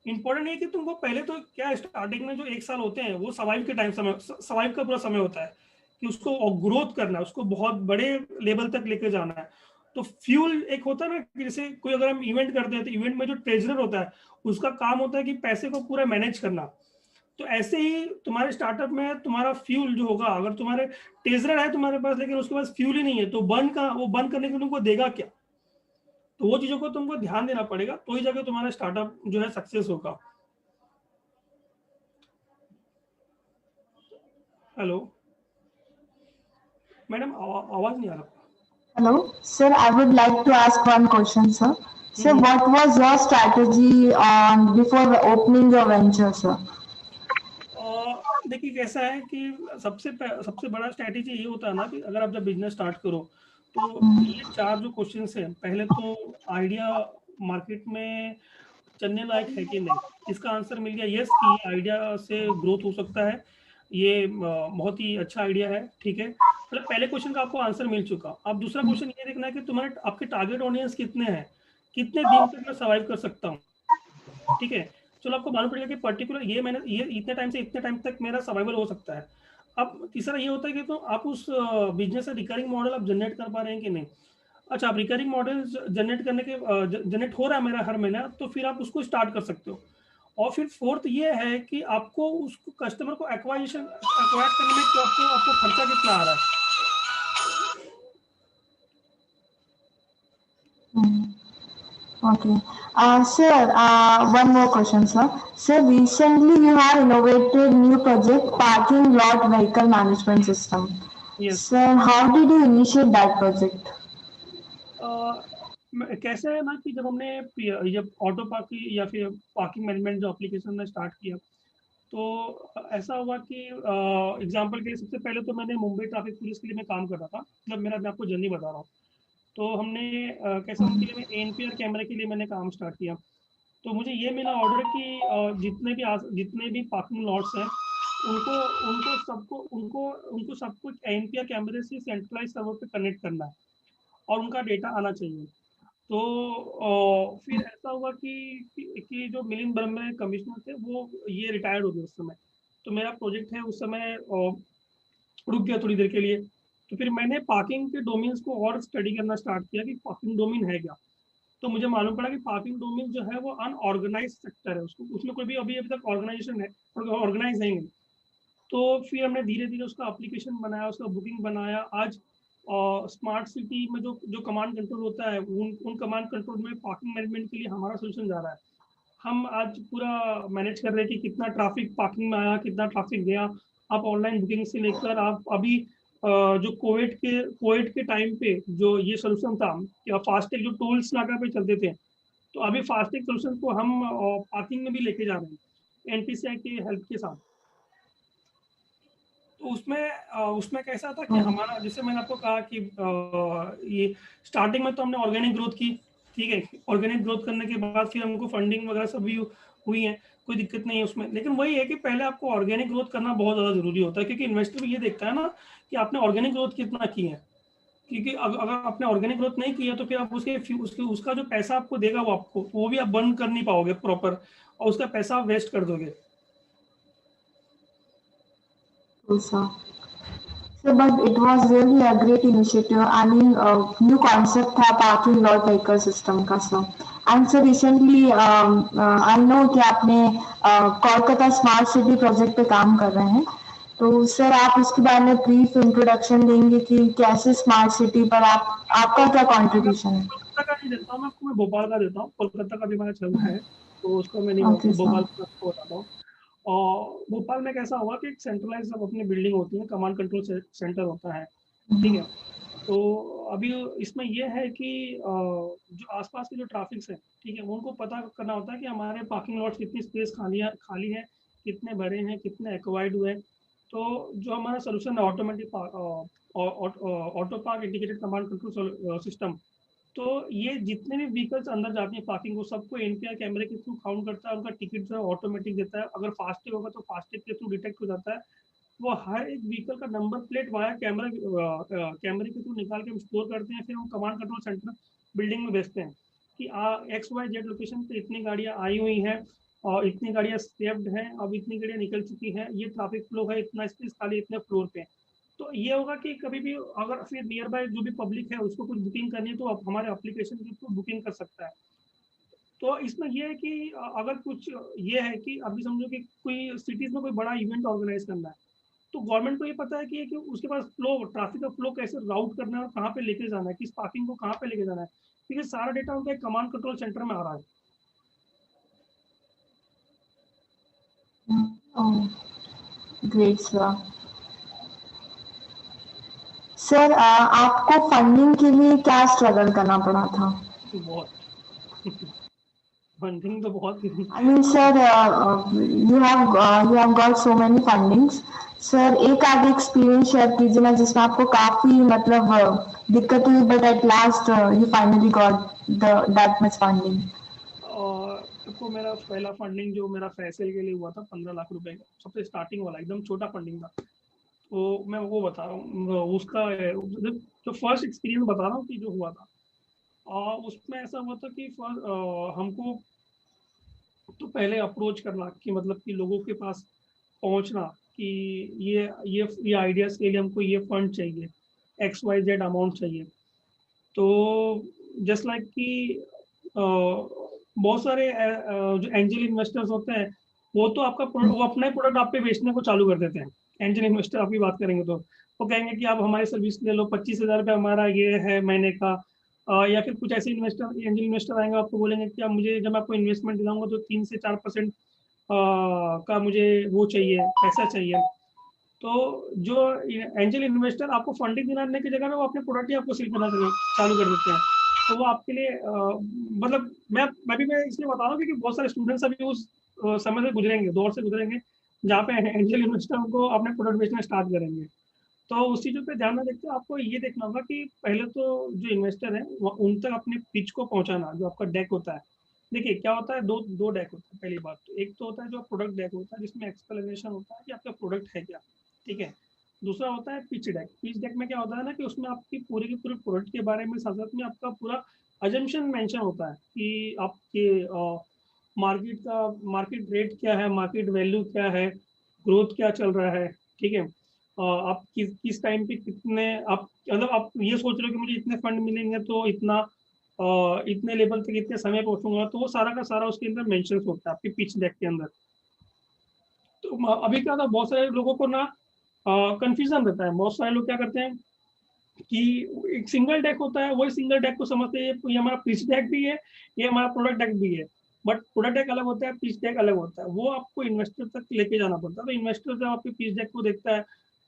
इंपॉर्टेंट है कि तुमको पहले तो क्या, स्टार्टिंग में जो 1 साल होते हैं वो सर्वाइव का पूरा समय होता है कि उसको ग्रोथ करना है, उसको बहुत बड़े लेवल तक लेके जाना है। तो फ्यूल एक होता है ना कि जैसे कोई अगर हम इवेंट करते हैं तो इवेंट में जो ट्रेजरर होता है उसका काम होता है कि पैसे को पूरा मैनेज करना। तो ऐसे ही तुम्हारे स्टार्टअप में तुम्हारा फ्यूल जो होगा, अगर तुम्हारे ट्रेजरर है तुम्हारे पास लेकिन उसके पास फ्यूल ही नहीं है तो वो बर्न करने के लिए तुमको देगा क्या? तो वो चीजों को तुमको ध्यान देना पड़ेगा, तो ही जगह तुम्हारा स्टार्टअप जो है सक्सेस होगा। हेलो मैडम, आवाज नहीं आ रहा। Hello, sir. I would like to ask one question, sir. Sir, what was your strategy on before opening your venture, sir? देखिए कैसा है कि सबसे बड़ा स्ट्रैटेजी ये होता है ना कि अगर आप जब बिजनेस स्टार्ट करो तो ये 4 जो क्वेश्चंस हैं, पहले तो आइडिया मार्केट में चलने लायक है कि नहीं। इसका आंसर मिल गया यस कि आइडिया से ग्रोथ हो सकता है, ये बहुत ही अच्छा आइडिया है, ठीक है। मतलब पहले क्वेश्चन का आपको आंसर मिल चुका। अब दूसरा क्वेश्चन ये देखना है कि तुम्हारे आपके टारगेट ऑडियंस कितने हैं, कितने दिन तक मैं सर्वाइव कर सकता हूँ, ठीक है। चलो आपको मालूम पड़ेगा कि पर्टिकुलर ये इतने टाइम से इतने टाइम तक मेरा सर्वाइवल हो सकता है। अब तीसरा ये होता है कि तो आप उस बिजनेस से रिकरिंग मॉडल आप जनरेट कर पा रहे हैं कि नहीं। अच्छा, आप रिकरिंग मॉडल जनरेट हो रहा है मेरा हर महीना, तो फिर आप उसको स्टार्ट कर सकते हो। और फिर फोर्थ ये है कि आपको उसको कस्टमर को एक्वायर करने में आपको खर्चा कितना आ रहा है। Okay. Sir, one more question, sir. Sir, recently you have innovated new project, parking lot vehicle management system. Yes. Sir, how did you initiate that project? कैसे है ना कि जब ऑटो पार्किंग या फिर पार्किंग मैनेजमेंट जो एप्लीकेशन ने start किया, तो ऐसा हुआ कि एग्जांपल के लिए सबसे पहले तो मैंने मुंबई ट्रैफिक पुलिस के लिए मैं काम कर रहा था। मतलब मैं आपको जर्नी बता रहा हूँ। तो हमने कैसे उनके लिए एनपीआर कैमरे के लिए मैंने काम स्टार्ट किया। तो मुझे ये मिला ऑर्डर कि जितने भी पार्किंग लॉट्स हैं उनको उनको सबको एनपीआर कैमरे से सेंट्रलाइज सर्वर पे कनेक्ट करना है और उनका डेटा आना चाहिए। तो फिर ऐसा हुआ कि जो मिलिंद ब्रह्म कमिश्नर थे वो ये रिटायर्ड हो गए उस समय। तो मेरा प्रोजेक्ट है उस समय रुक गया थोड़ी देर के लिए। तो फिर मैंने पार्किंग के डोमेन्स को और स्टडी करना स्टार्ट किया कि पार्किंग डोमेन है क्या। तो मुझे मालूम पड़ा कि पार्किंग डोमेन जो है वो अनऑर्गेनाइज सेक्टर है, उसको उसमें कोई भी अभी तक ऑर्गेनाइजेशन है ऑर्गेनाइज है नहीं। तो फिर हमने धीरे धीरे उसका एप्लीकेशन बनाया, उसका बुकिंग बनाया। आज स्मार्ट सिटी में जो कमांड कंट्रोल होता है उन कमांड कंट्रोल में पार्किंग मैनेजमेंट के लिए हमारा सोल्यूशन जा रहा है। हम आज पूरा मैनेज कर रहे हैं कि कितना ट्रैफिक पार्किंग में आया, कितना ट्रैफिक गया। आप ऑनलाइन बुकिंग से लेकर आप अभी जो कोविड के टाइम पे जो ये सोल्यूशन था कि फास्टैग जो टोल्स नाका पे चलते थे, तो अभी फास्टैग सोल्यूशन को हम पार्किंग में भी लेके जा रहे हैं एनपीसीआई के हेल्प के साथ। तो उसमें कैसा था कि हमारा, जैसे मैंने आपको कहा कि ये स्टार्टिंग में तो हमने ऑर्गेनिक ग्रोथ की, ठीक है। ऑर्गेनिक ग्रोथ करने के बाद फिर हमको फंडिंग वगैरह सब भी हुई है, कोई दिक्कत नहीं है उसमें। लेकिन वही है कि पहले आपको ऑर्गेनिक ग्रोथ करना बहुत ज़्यादा जरूरी होता है, क्योंकि इन्वेस्टर भी ये देखता है ना कि आपने ऑर्गेनिक ग्रोथ कितना की है। क्योंकि अगर आपने ऑर्गेनिक ग्रोथ नहीं की है तो फिर आप उसका जो पैसा आपको देगा वो भी आप बंद कर नहीं पाओगे प्रॉपर, और उसका पैसा आप वेस्ट कर दोगे। So, but it was really a great initiative. I mean, new concept था parking lot ecosystem का sir. And so recently, I know कि आपने कोलकाता स्मार्ट सिटी प्रोजेक्ट पे काम कर रहे हैं. तो सर आप इसके बारे में ब्रीफ इंट्रोडक्शन देंगे कि कैसे स्मार्ट सिटी पर आपका क्या कंट्रीब्यूशन है? कोलकाता का नहीं देता हूँ मैं भोपाल का देता हूँ। कोलकाता का भी मेरा चल रहा है, तो उसको मैं नहीं ओके भोपाल सर. का आपको बताता हूँ। और भोपाल में कैसा हुआ कि एक सेंट्रलाइज सब अपनी बिल्डिंग होती है, कमांड कंट्रोल सेंटर होता है, ठीक है। तो अभी इसमें यह है कि जो आसपास के जो ट्रैफिक्स है, ठीक है, उनको पता करना होता है कि हमारे पार्किंग लॉट्स कितनी स्पेस खाली है, कितने भरे हैं, कितने एक्वायर्ड हुए। तो जो हमारा सोल्यूशन है automatic auto park integrated command control system, तो ये जितने भी व्हीकल्स अंदर जाते हैं पार्किंग, वो सबको एनपीआर कैमरे के थ्रू काउंट करता है, उनका टिकट जो है ऑटोमेटिक देता है। अगर फास्टैग होगा तो फास्टैग के थ्रू डिटेक्ट हो जाता है। वो हर एक व्हीकल का नंबर प्लेट वाया कैमरे के थ्रू निकाल के हम स्टोर करते हैं, फिर हम कमांड कंट्रोल सेंटर बिल्डिंग में भेजते हैं कि XYZ लोकेशन पे इतनी गाड़ियां आई हुई हैं और इतनी गाड़ियां सेव्ड हैं, अब इतनी गाड़ियां निकल चुकी हैं, ये ट्रैफिक फ्लो है, इतना स्पेस खाली इतने फ्लोर पे। तो ये होगा कि कभी भी अगर फिर नियर बाय जो भी पब्लिक है उसको कुछ बुकिंग करनी है तो आप हमारे एप्लीकेशन के थ्रू बुकिंग कर सकता है। तो इसमें ये है कि अगर कुछ ये है कि अभी समझो कि कोई सिटीज में कोई बड़ा इवेंट ऑर्गेनाइज करना है, तो गवर्नमेंट को ये पता है कि उसके पास फ्लो, ट्रैफिक का फ्लो कैसे राउट करना है और कहाँ पे लेके जाना है, किस पार्किंग को कहाँ पे लेके जाना है, क्योंकि सारा डेटा उनका एक कमांड कंट्रोल सेंटर में आ रहा है। Oh, great sir. सर आपको फंडिंग के लिए क्या स्ट्रगल करना पड़ा था? बहुत फंडिंग तो बहुत I mean sir, you have got so many fundings. Sir एक आगे एक्सपीरियंस शेयर कीजिए ना जिसमें आपको काफी मतलब दिक्कत हुई but at last you finally got that much funding. देखो मेरा पहला फंडिंग जो मेरा फैसल के लिए हुआ था 15 लाख रुपए का, सबसे स्टार्टिंग वाला एकदम छोटा फंडिंग था। तो मैं वो बता रहा हूँ उसका जो फर्स्ट एक्सपीरियंस बता रहा हूँ कि जो हुआ था, उसमें ऐसा हुआ था कि हमको तो पहले अप्रोच करना कि मतलब कि लोगों के पास पहुंचना कि ये आइडियाज के लिए हमको ये फंड चाहिए, XYZ अमाउंट चाहिए। तो जस्ट लाइक कि बहुत सारे जो एंजल इन्वेस्टर्स होते हैं वो तो वो अपना ही प्रोडक्ट आप पे बेचने को चालू कर देते हैं। एंजल इन्वेस्टर आपकी बात करेंगे तो वो कहेंगे कि आप हमारी सर्विस ले लो, 25,000 रुपये हमारा ये है महीने का। या फिर कुछ ऐसे एंजल इन्वेस्टर आएंगे, आपको बोलेंगे कि आप मुझे जब मैं आपको इन्वेस्टमेंट दिलाऊंगा तो 3 से 4% का मुझे वो चाहिए, पैसा चाहिए। तो जो एंजल इन्वेस्टर आपको फंडिंग दिलाने की जगह में वो अपने प्रोडक्ट ही आपको सेल करना चालू कर देते हैं। तो वो आपके लिए मतलब मैं इसलिए बता रहा हूँ क्योंकि बहुत सारे स्टूडेंट्स अभी उस समय से गुजरेंगे, दौर से गुजरेंगे जहाँ पे एंजल इन्वेस्टर को अपने प्रोडक्ट बेचना स्टार्ट करेंगे। तो उस चीज़ों पे ध्यान में देखते हुए आपको ये देखना होगा कि पहले तो जो इन्वेस्टर है उन तक अपने पिच को पहुंचाना, जो आपका डेक होता है। देखिए क्या होता है, दो डेक होता है। पहली बात तो एक तो होता है जो प्रोडक्ट डेक होता है जिसमें एक्सप्लेनेशन होता है कि आपका प्रोडक्ट है क्या, ठीक है। दूसरा होता है पिच डेक। पिच डेक में क्या होता है ना कि उसमें आपकी पूरी की पूरी प्रोडक्ट के बारे में साथ साथ में आपका पूरा अजम्पशन मेंशन होता है कि आपके मार्केट रेट क्या है, मार्केट वैल्यू क्या है, ग्रोथ क्या चल रहा है, ठीक है। आप किस टाइम पे कितने आप मतलब आप ये सोच रहे हो कि मुझे इतने फंड मिलेंगे तो इतने लेवल तक इतने समय पहुंचूंगा, तो वो सारा का सारा उसके अंदर मेंशन होता है आपके पिच डेक के अंदर। तो अभी क्या था, बहुत सारे लोगों को ना कंफ्यूजन रहता है। बहुत सारे लोग क्या करते हैं कि एक सिंगल डेक होता है, वही सिंगल डेक को समझते हैं ये हमारा पिच डेक भी है, ये हमारा प्रोडक्ट डेक भी है। बट प्रोडक्ट डेक अलग होता है, पिच डेक अलग होता है, वो आपको इन्वेस्टर तक लेके जाना पड़ता है। तो इन्वेस्टर जब आपके पिच डेक को देखता है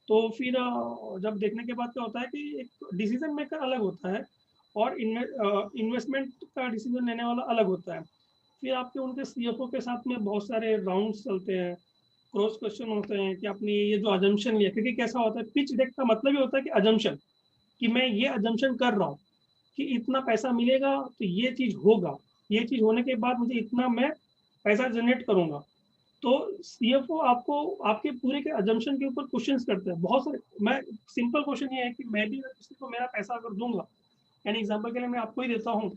तो फिर जब देखने के बाद क्या होता है कि एक डिसीजन मेकर अलग होता है और इन्वेस्टमेंट का डिसीजन लेने वाला अलग होता है। फिर आपके उनके CFO के साथ में बहुत सारे राउंड्स चलते हैं, क्रॉस क्वेश्चन होते हैं कि आपने ये जो अजम्पशन लिया, क्योंकि कैसा होता है पिच डेक का मतलब ही होता है कि अजम्पशन, कि मैं ये अजम्पशन कर रहा हूँ कि इतना पैसा मिलेगा तो ये चीज होगा, ये चीज होने के बाद मुझे इतना मैं पैसा जनरेट करूंगा। तो सीएफओ आपको आपके पूरे के अजम्पशन के ऊपर क्वेश्चंस करते हैं बहुत सारे। मैं सिंपल क्वेश्चन ये है कि मैं भी किसी को मेरा पैसा अगर दूंगा, यानी एग्जांपल के लिए मैं आपको ही देता हूँ,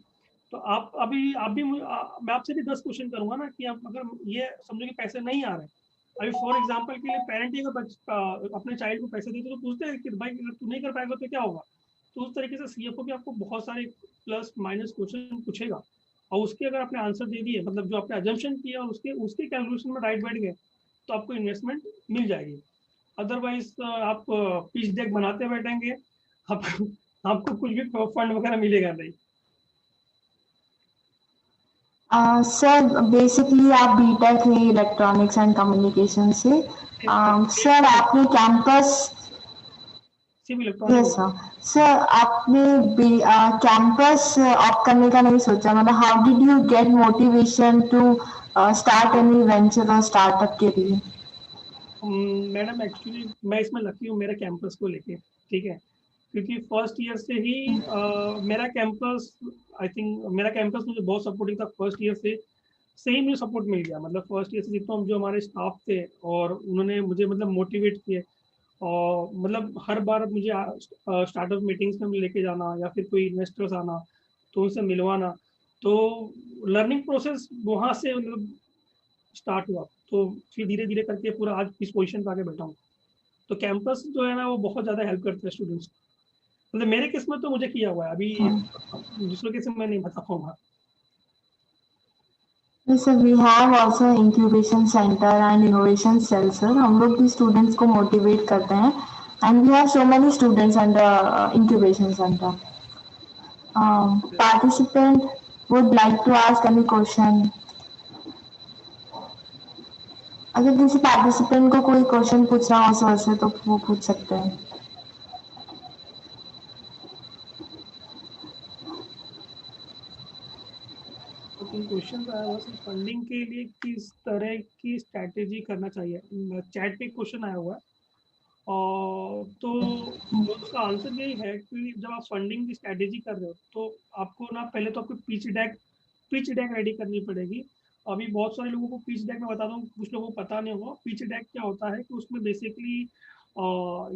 तो आप भी मैं आपसे भी 10 क्वेश्चन करूंगा ना कि आप अगर ये समझो कि पैसे नहीं आ रहे, अभी फॉर एग्जांपल के लिए पेरेंट ही अगर अपने चाइल्ड को पैसे देते तो पूछते हैं कि भाई अगर तू नहीं कर पाएगा तो क्या होगा। तो उस तरीके से सीएफओ भी आपको बहुत सारे प्लस माइनस क्वेश्चन पूछेगा, और उसके अगर आपने आंसर दे दिए, मतलब जो आपने अजम्पशन किया और उसके कैलकुलेशन में राइट बैठ गए, तो आपको इन्वेस्टमेंट मिल जाएगी। अदरवाइज आप पिच डेक बनाते बैठेंगे, आपको कुछ भी फंड वगैरह मिलेगा नहीं। सर बेसिकली आप बीटेक है इलेक्ट्रॉनिक्स एंड कम्युनिकेशन से। सर आपने कैंपस यस सर, सर आपने कैंपस ऑप्ट करने का नहीं सोचा, मतलब how did you get motivation to start any venture और स्टार्टअप के लिए? मैडम एक्चुअली मैं इसमें लकी हूँ मेरे कैंपस को लेके, ठीक है, क्योंकि फर्स्ट ईयर से ही मेरा कैंपस, आई थिंक मेरा कैंपस मुझे बहुत सपोर्टिव था। फर्स्ट ईयर से ही मुझे सपोर्ट मिल गया, मतलब फर्स्ट ईयर से जितना जो हमारे स्टाफ थे और उन्होंने मुझे मतलब मोटिवेट किए, और मतलब हर बार मुझे स्टार्टअप मीटिंग्स में लेके जाना या फिर कोई इन्वेस्टर्स आना तो उनसे मिलवाना, तो लर्निंग प्रोसेस वहाँ से मतलब स्टार्ट हुआ। तो फिर धीरे धीरे करके पूरा आज इस पोजीशन पे आके बैठा हूँ। तो कैंपस जो है ना वो बहुत ज़्यादा हेल्प करता है स्टूडेंट्स को, मतलब मेरे किस्मत तो मुझे किया हुआ है, अभी दूसरों के मैं नहीं बता पाऊंगा। Sir we have also incubation centre and innovation cell sir, हम लोग भी स्टूडेंट्स को मोटिवेट करते हैं and we have so many students under incubation centre. Participant would like to ask any question? अगर किसी पार्टिसिपेंट को कोई क्वेश्चन पूछना हो सर से तो वो पूछ सकते हैं। तो क्वेश्चन आया हुआ सर, फंडिंग के लिए किस तरह की स्ट्रैटेजी करना चाहिए, चैट पे क्वेश्चन आया हुआ है। और तो उसका आंसर यही है कि जब आप फंडिंग की स्ट्रैटेजी कर रहे हो तो आपको ना पहले तो आपको पिच डेक रेडी करनी पड़ेगी। अभी बहुत सारे लोगों को पिच डेक में बताता हूँ, कुछ लोगों को पता नहीं होगा पिच डेक क्या होता है, कि उसमें बेसिकली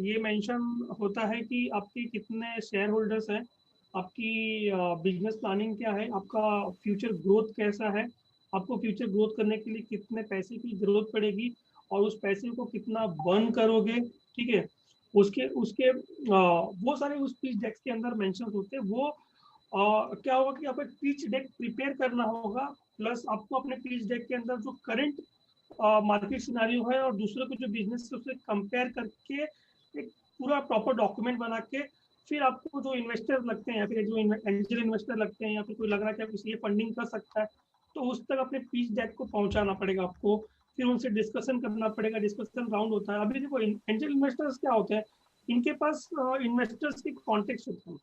ये मेंशन होता है कि आपके कितने शेयर होल्डर्स हैं, आपकी बिजनेस प्लानिंग क्या है, आपका फ्यूचर ग्रोथ कैसा है, आपको फ्यूचर ग्रोथ करने के लिए कितने पैसे की जरूरत पड़ेगी और उस पैसे को कितना बर्न करोगे, ठीक है। उसके उसके वो सारे उस पिच डेक के अंदर मेंशन होते हैं। वो क्या होगा कि आपको पिच डेक प्रिपेयर करना होगा, प्लस आपको अपने पिच डेक के अंदर जो करंट मार्केट सिनारियो है और दूसरे को जो बिजनेस है उससे कंपेयर करके एक पूरा प्रॉपर डॉक्यूमेंट बना के फिर आपको जो इन्वेस्टर लगते हैं या फिर जो एंजल इन्वेस्टर लगते हैं या फिर कोई लग रहा है कि आप इसलिए फंडिंग कर सकता है, तो उस तक अपने पिच डेक को पहुंचाना पड़ेगा आपको। फिर उनसे डिस्कशन करना पड़ेगा, डिस्कशन राउंड होता है। अभी देखो एंजल इन्वेस्टर्स क्या होते हैं, इनके पास इन्वेस्टर्स के कॉन्टेक्ट होते हैं,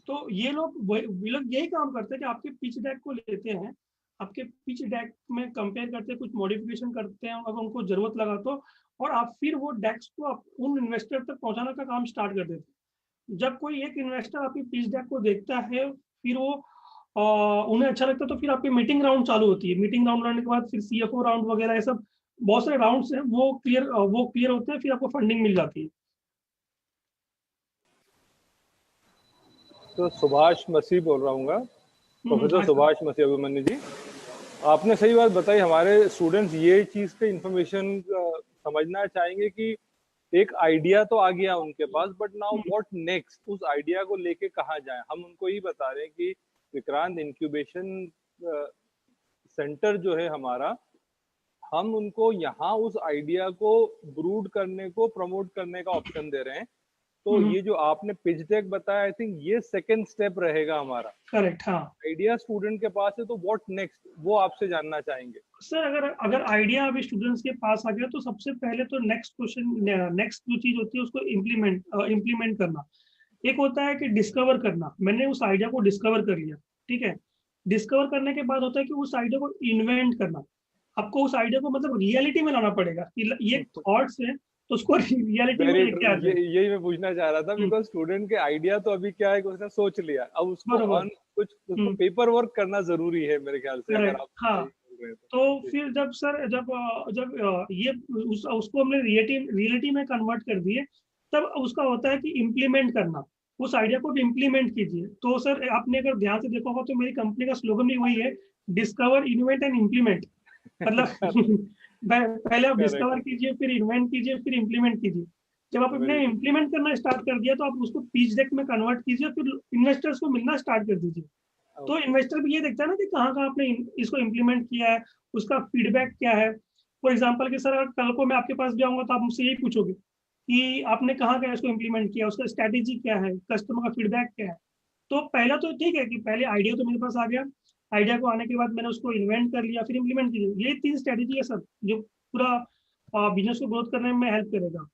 तो ये लोग यही काम करते हैं कि आपके पिच डेक को लेते हैं, आपके पिच डेक में कंपेयर करते हैं, कुछ मॉडिफिकेशन करते हैं अगर उनको जरूरत लगा तो, और आप फिर वो डेक्स को उन इन्वेस्टर तक पहुंचाने का काम स्टार्ट कर देते हैं। जब कोई एक इन्वेस्टर आपकी पिच डेक को देखता है, फिर वो उन्हें अच्छा लगता है तो फिर आपकी मीटिंग राउंड चालू होती है। मीटिंग राउंड करने के बाद फिर सीएफओ राउंड वगैरह ये सब बहुत सारे राउंड्स हैं, वो क्लियर होते हैं, फिर आपको फंडिंग मिल जाती है। तो सुभाष मसीह बोल रहा हूँ, प्रोफेसर सुभाष मसीह अभिमन्यु जी। आपने सही बात बताई, हमारे स्टूडेंट्स ये चीज पे इंफॉर्मेशन समझना चाहेंगे कि एक आइडिया तो आ गया उनके पास, बट नाउ व्हाट नेक्स्ट, उस आइडिया को लेके कहाँ जाएं। हम उनको ही बता रहे हैं कि विक्रांत इंक्यूबेशन सेंटर जो है हमारा, हम उनको यहाँ उस आइडिया को ब्रूड करने को प्रमोट करने का ऑप्शन दे रहे हैं। तो ये जो आपने पिच डेक बताया, आई थिंक ये सेकंड स्टेप रहेगा हमारा। करेक्ट, हाँ। आइडिया स्टूडेंट के पास है तो व्हाट नेक्स्ट, वो आपसे जानना चाहेंगे। सर अगर आइडिया अभी स्टूडेंट्स के पास आ गया तो सबसे पहले तो नेक्स्ट जो चीज होती है उसको इम्प्लीमेंट करना। एक होता है कि डिस्कवर करना, मैंने उस आइडिया को डिस्कवर कर लिया, ठीक है। डिस्कवर करने के बाद होता है कि उस आइडिया को इन्वेंट करना। आपको उस आइडिया को मतलब रियलिटी में लाना पड़ेगा कि ये थॉट्स है, तो उसको रियलिटी में लेके आ जाए। यही मैं पूछना चाह रहा था, बिकॉज स्टूडेंट के आइडिया तो अभी क्या है कि उसने सोच लिया, अब उसको बरोबर। कुछ उसको पेपर वर्क करना जरूरी है मेरे ख्याल से, अगर आप हाँ, सही बोल रहे हैं तो फिर जब सर ये उसको हमने रियलिटी में कन्वर्ट कर दिए, तब उसका होता है कि इम्प्लीमेंट करना, उस आइडिया को इम्प्लीमेंट कीजिए। तो सर आपने अगर ध्यान से देखा होगा तो मेरी कंपनी का स्लोगन भी वही है, डिस्कवर इनोवेट एंड इम्प्लीमेंट। मतलब पहले आप डिस्कवर कीजिए, फिर इन्वेंट कीजिए, फिर इम्प्लीमेंट कीजिए। जब आप अपने इम्प्लीमेंट करना स्टार्ट कर दिया तो आप उसको पिच डेक में कन्वर्ट कीजिए, फिर इन्वेस्टर्स को मिलना स्टार्ट कर दीजिए। तो इन्वेस्टर भी ये देखता है ना कि कहाँ कहाँ आपने इसको इम्प्लीमेंट किया है, उसका फीडबैक क्या है। फॉर एग्जाम्पल कि सर कल को मैं आपके पास भी आऊंगा तो आप मुझसे यही पूछोगे कि आपने कहाँ कहाँ इसको इम्प्लीमेंट किया, उसका स्ट्रैटेजी क्या है, कस्टमर का फीडबैक क्या है। तो पहला तो ठीक है कि पहले आइडिया तो मेरे पास आ गया, आइडिया को आने के बाद मैंने उसको इन्वेंट कर लिया, फिर इम्प्लीमेंट किया। ये 3 स्ट्रैटेजी है सर जो पूरा बिजनेस को ग्रोथ करने में हेल्प करेगा।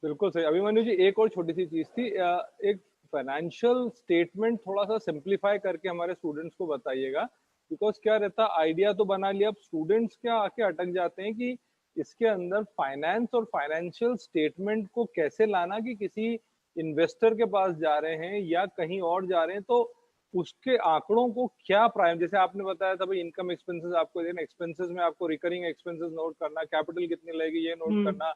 बिल्कुल सही। अभिमन्यु जी, एक और छोटी सी चीज थी, एक फाइनेंशियल स्टेटमेंट थोड़ा सा सिंप्लीफाई करके हमारे स्टूडेंट्स को बताइएगा, बिकॉज क्या रहता, आइडिया तो बना लिया, अब स्टूडेंट्स क्या आके अटक जाते हैं कि इसके अंदर फाइनेंस और फाइनेंशियल स्टेटमेंट को कैसे लाना, कि किसी इन्वेस्टर के पास जा रहे हैं या कहीं और जा रहे हैं तो उसके आंकड़ों को क्या प्राइम, जैसे आपने बताया था भाई इनकम एक्सपेंसेस आपको देना, एक्सपेंसेस में आपको रिकरिंग एक्सपेंसेस नोट करना, कैपिटल कितनी लगेगी ये नोट करना,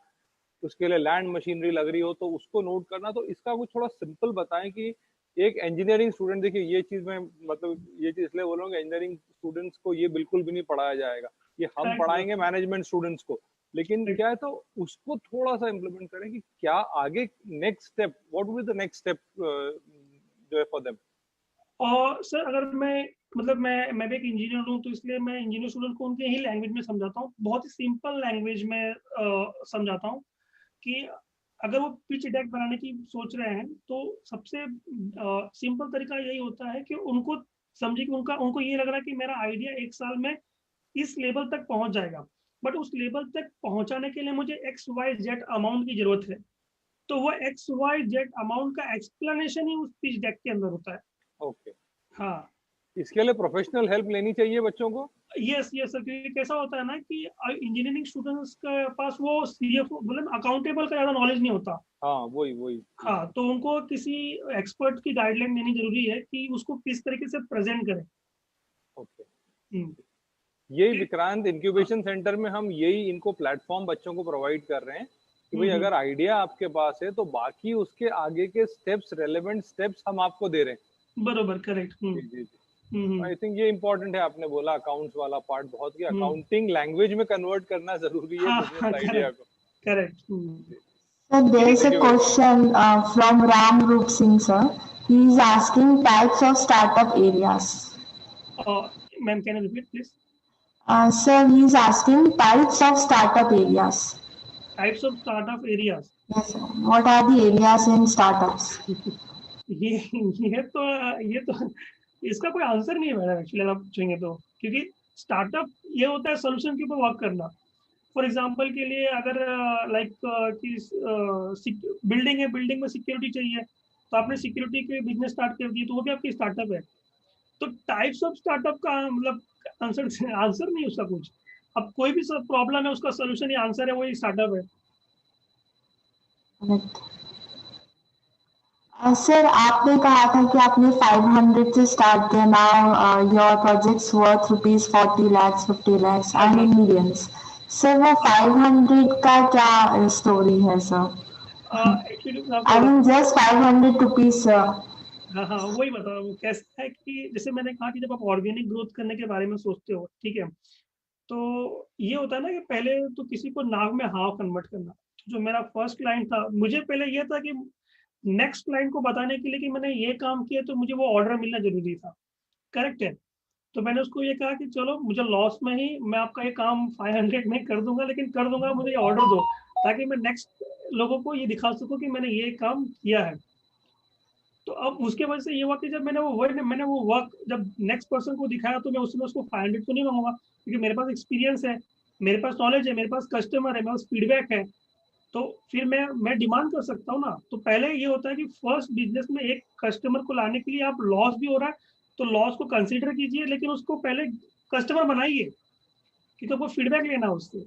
उसके लिए लैंड मशीनरी लग रही हो तो उसको नोट करना। तो इसका कुछ थोड़ा सिंपल बताएं कि एक इंजीनियरिंग स्टूडेंट, देखिए ये चीज में मतलब ये चीज इसलिए बोल रहा हूँ, इंजीनियरिंग स्टूडेंट्स को ये बिल्कुल भी नहीं पढ़ाया जाएगा, ये हम पढ़ाएंगे मैनेजमेंट स्टूडेंट्स को, लेकिन क्या है तो उसको थोड़ा सा इम्प्लीमेंट करें कि क्या आगे next step, what will the next step जो है फॉर देम। और सर अगर मैं भी एक इंजीनियर हूँ, तो इसलिए मैं इंजीनियर स्टूडेंट को उनके ही लैंग्वेज में समझाता हूँ, बहुत ही सिंपल लैंग्वेज में समझाता हूँ कि अगर वो पिच डेक बनाने की सोच रहे हैं तो सबसे सिंपल तरीका यही होता है कि उनको समझे कि उनको ये लग रहा है कि मेरा आइडिया 1 साल में इस लेवल तक पहुंच जाएगा, बट उस लेवल तक पहुंचाने के लिए मुझे XYZ अमाउंट की जरूरत है। तो वो XYZ अमाउंट का एक्सप्लेनेशन ही उस पिच डेक के अंदर होता है। ओके, हाँ, इसके लिए प्रोफेशनल हेल्प लेनी चाहिए बच्चों को। यस यस सर, क्योंकि कैसा होता है ना कि इंजीनियरिंग स्टूडेंट्स के पास वो CFO मतलब अकाउंटेबल का ज्यादा नॉलेज नहीं होता। हाँ वही वही। हाँ, तो उनको किसी एक्सपर्ट की गाइडलाइन लेनी जरूरी है कि उसको किस तरीके से प्रेजेंट करें। ओके, यही विक्रांत इंक्यूबेशन सेंटर में हम यही इनको प्लेटफॉर्म बच्चों को प्रोवाइड कर रहे हैं कि भाई अगर आइडिया आपके पास है तो बाकी उसके आगे के स्टेप्स, रेलेवेंट स्टेप्स हम आपको दे रहे हैं। बरोबर, करेक्ट। जी जी जी, आई थिंक ये इम्पोर्टेंट है, आपने बोला अकाउंट्स वाला पार्ट बहुत, कि अकाउंटिंग लैंग्वेज में कन्वर्ट करना जरूरी है बिजनेस आइडिया को। Correct. Sir, there is a question from Ram Roop Singh, sir. He is asking types of startup areas. Ma'am, can you repeat, please? Sir, he is asking types of startup areas. Types of startup areas. Yes, sir. What are the areas in startups? ये तो इसका कोई answer नहीं है madam, actually आप पूछेंगे तो, क्योंकि स्टार्टअप ये होता है सोल्यूशन के ऊपर वर्क करना। फॉर एग्जांपल के लिए अगर लाइक कि बिल्डिंग है, बिल्डिंग में सिक्योरिटी चाहिए, तो आपने सिक्योरिटी के बिजनेस स्टार्ट कर दिए, तो वो भी आपकी स्टार्टअप है। तो टाइप्स ऑफ स्टार्टअप का मतलब आंसर नहीं उसका कुछ। अब कोई भी प्रॉब्लम है उसका सोल्यूशन या आंसर है, वही स्टार्टअप है। सर, आपने कहा था कि आपने 500 से स्टार्ट किया, now your projects worth rupees 40 lakhs, 50 lakhs and in millions. Sir, वो 500 का क्या स्टोरी है sir? I mean just 500 rupees sir. हाँ, वही बताओ। वो कैसा है कि जैसे मैंने कहा कि जब आप ऑर्गेनिक ग्रोथ करने के बारे में सोचते हो, ठीक है, तो ये होता है ना कि पहले तो किसी को नाव में हाव कन्वर्ट करना। जो मेरा फर्स्ट क्लाइंट था, मुझे पहले ये था कि नेक्स्ट क्लाइंट को बताने के लिए कि मैंने ये काम किया, तो मुझे वो ऑर्डर मिलना जरूरी था। करेक्ट है। तो मैंने उसको ये कहा कि चलो मुझे लॉस में ही मैं आपका ये काम 500 में कर दूंगा, लेकिन कर दूंगा, मुझे ये ऑर्डर दो, ताकि मैं नेक्स्ट लोगों को ये दिखा सकूं कि मैंने ये काम किया है। तो अब उसके वजह से ये हुआ कि जब मैंने वो वर्क जब नेक्स्ट पर्सन को दिखाया, तो मैं उसमें उसको 500 तो नहीं मांगूंगा, क्योंकि मेरे पास एक्सपीरियंस है, मेरे पास नॉलेज है, मेरे पास कस्टमर है, मेरे पास फीडबैक है। तो फिर मैं डिमांड कर सकता हूँ ना। तो पहले ये होता है कि फर्स्ट बिजनेस में एक कस्टमर को लाने के लिए आप लॉस भी हो रहा है, तो लॉस को कंसीडर कीजिए, लेकिन उसको पहले कस्टमर बनाइए, कि तो वो फीडबैक लेना उससे।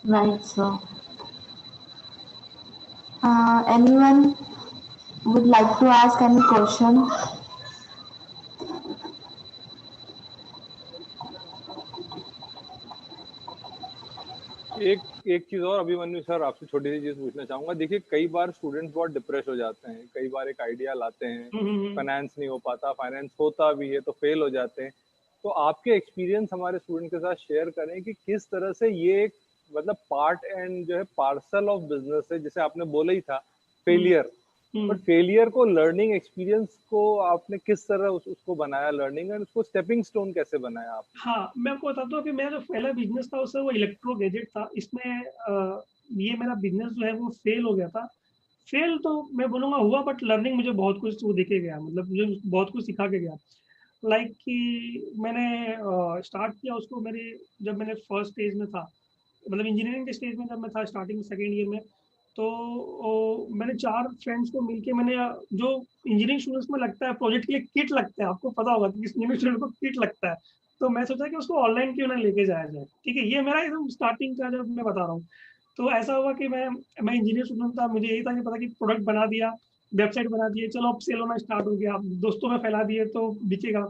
Right, sir. Anyone would like to ask any question? एक एक चीज और अभिमन्यु सर आपसे छोटी सी चीज पूछना चाहूंगा। देखिए कई बार स्टूडेंट्स बहुत डिप्रेस हो जाते हैं, कई बार एक आइडिया लाते हैं, फाइनेंस नहीं हो पाता, फाइनेंस होता भी है तो फेल हो जाते हैं। तो आपके एक्सपीरियंस हमारे स्टूडेंट के साथ शेयर करें कि किस तरह से ये एक मतलब पार्ट एंड जो है पार्सल ऑफ बिजनेस है, जैसे आपने बोला ही था फेलियर, बट फेलियर को लर्निंग एक्सपीरियंस को आपने किस तरह उसको बनाया लर्निंग, एंड उसको स्टेपिंग स्टोन कैसे बनाया आप? हाँ, मैं आपको बताता हूँ कि मेरा जो पहला बिजनेस था उससे वो इलेक्ट्रो गैजेट था। इसमें ये मेरा बिजनेस जो है वो फेल हो गया था। फेल तो मैं बोलूँगा हुआ, बट लर्निंग मुझे बहुत कुछ वो देके गया, मतलब मुझे बहुत कुछ सिखा के गया। लाइक कि मैंने स्टार्ट किया उसको जब मैंने फर्स्ट स्टेज में था, मतलब इंजीनियरिंग के स्टेज में जब मैं था, स्टार्टिंग सेकेंड ईयर में। तो मैंने 4 फ्रेंड्स को मिलके जो इंजीनियरिंग स्टूडेंट्स में लगता है प्रोजेक्ट के लिए किट लगता है, आपको पता होगा कि इंजीनियरिंग स्टूडेंट को किट लगता है। तो मैं सोचा कि उसको ऑनलाइन क्यों ना लेके जाया जाए। ठीक है, ये मेरा एकदम स्टार्टिंग का जब मैं बता रहा हूँ। तो ऐसा हुआ कि मैं इंजीनियर स्टूडेंट था, मुझे यही था कि पता कि प्रोडक्ट बना दिया, वेबसाइट बना दिए, चलो अब सेल होना स्टार्ट हो गया, दोस्तों में फैला दिए तो बिकेगा।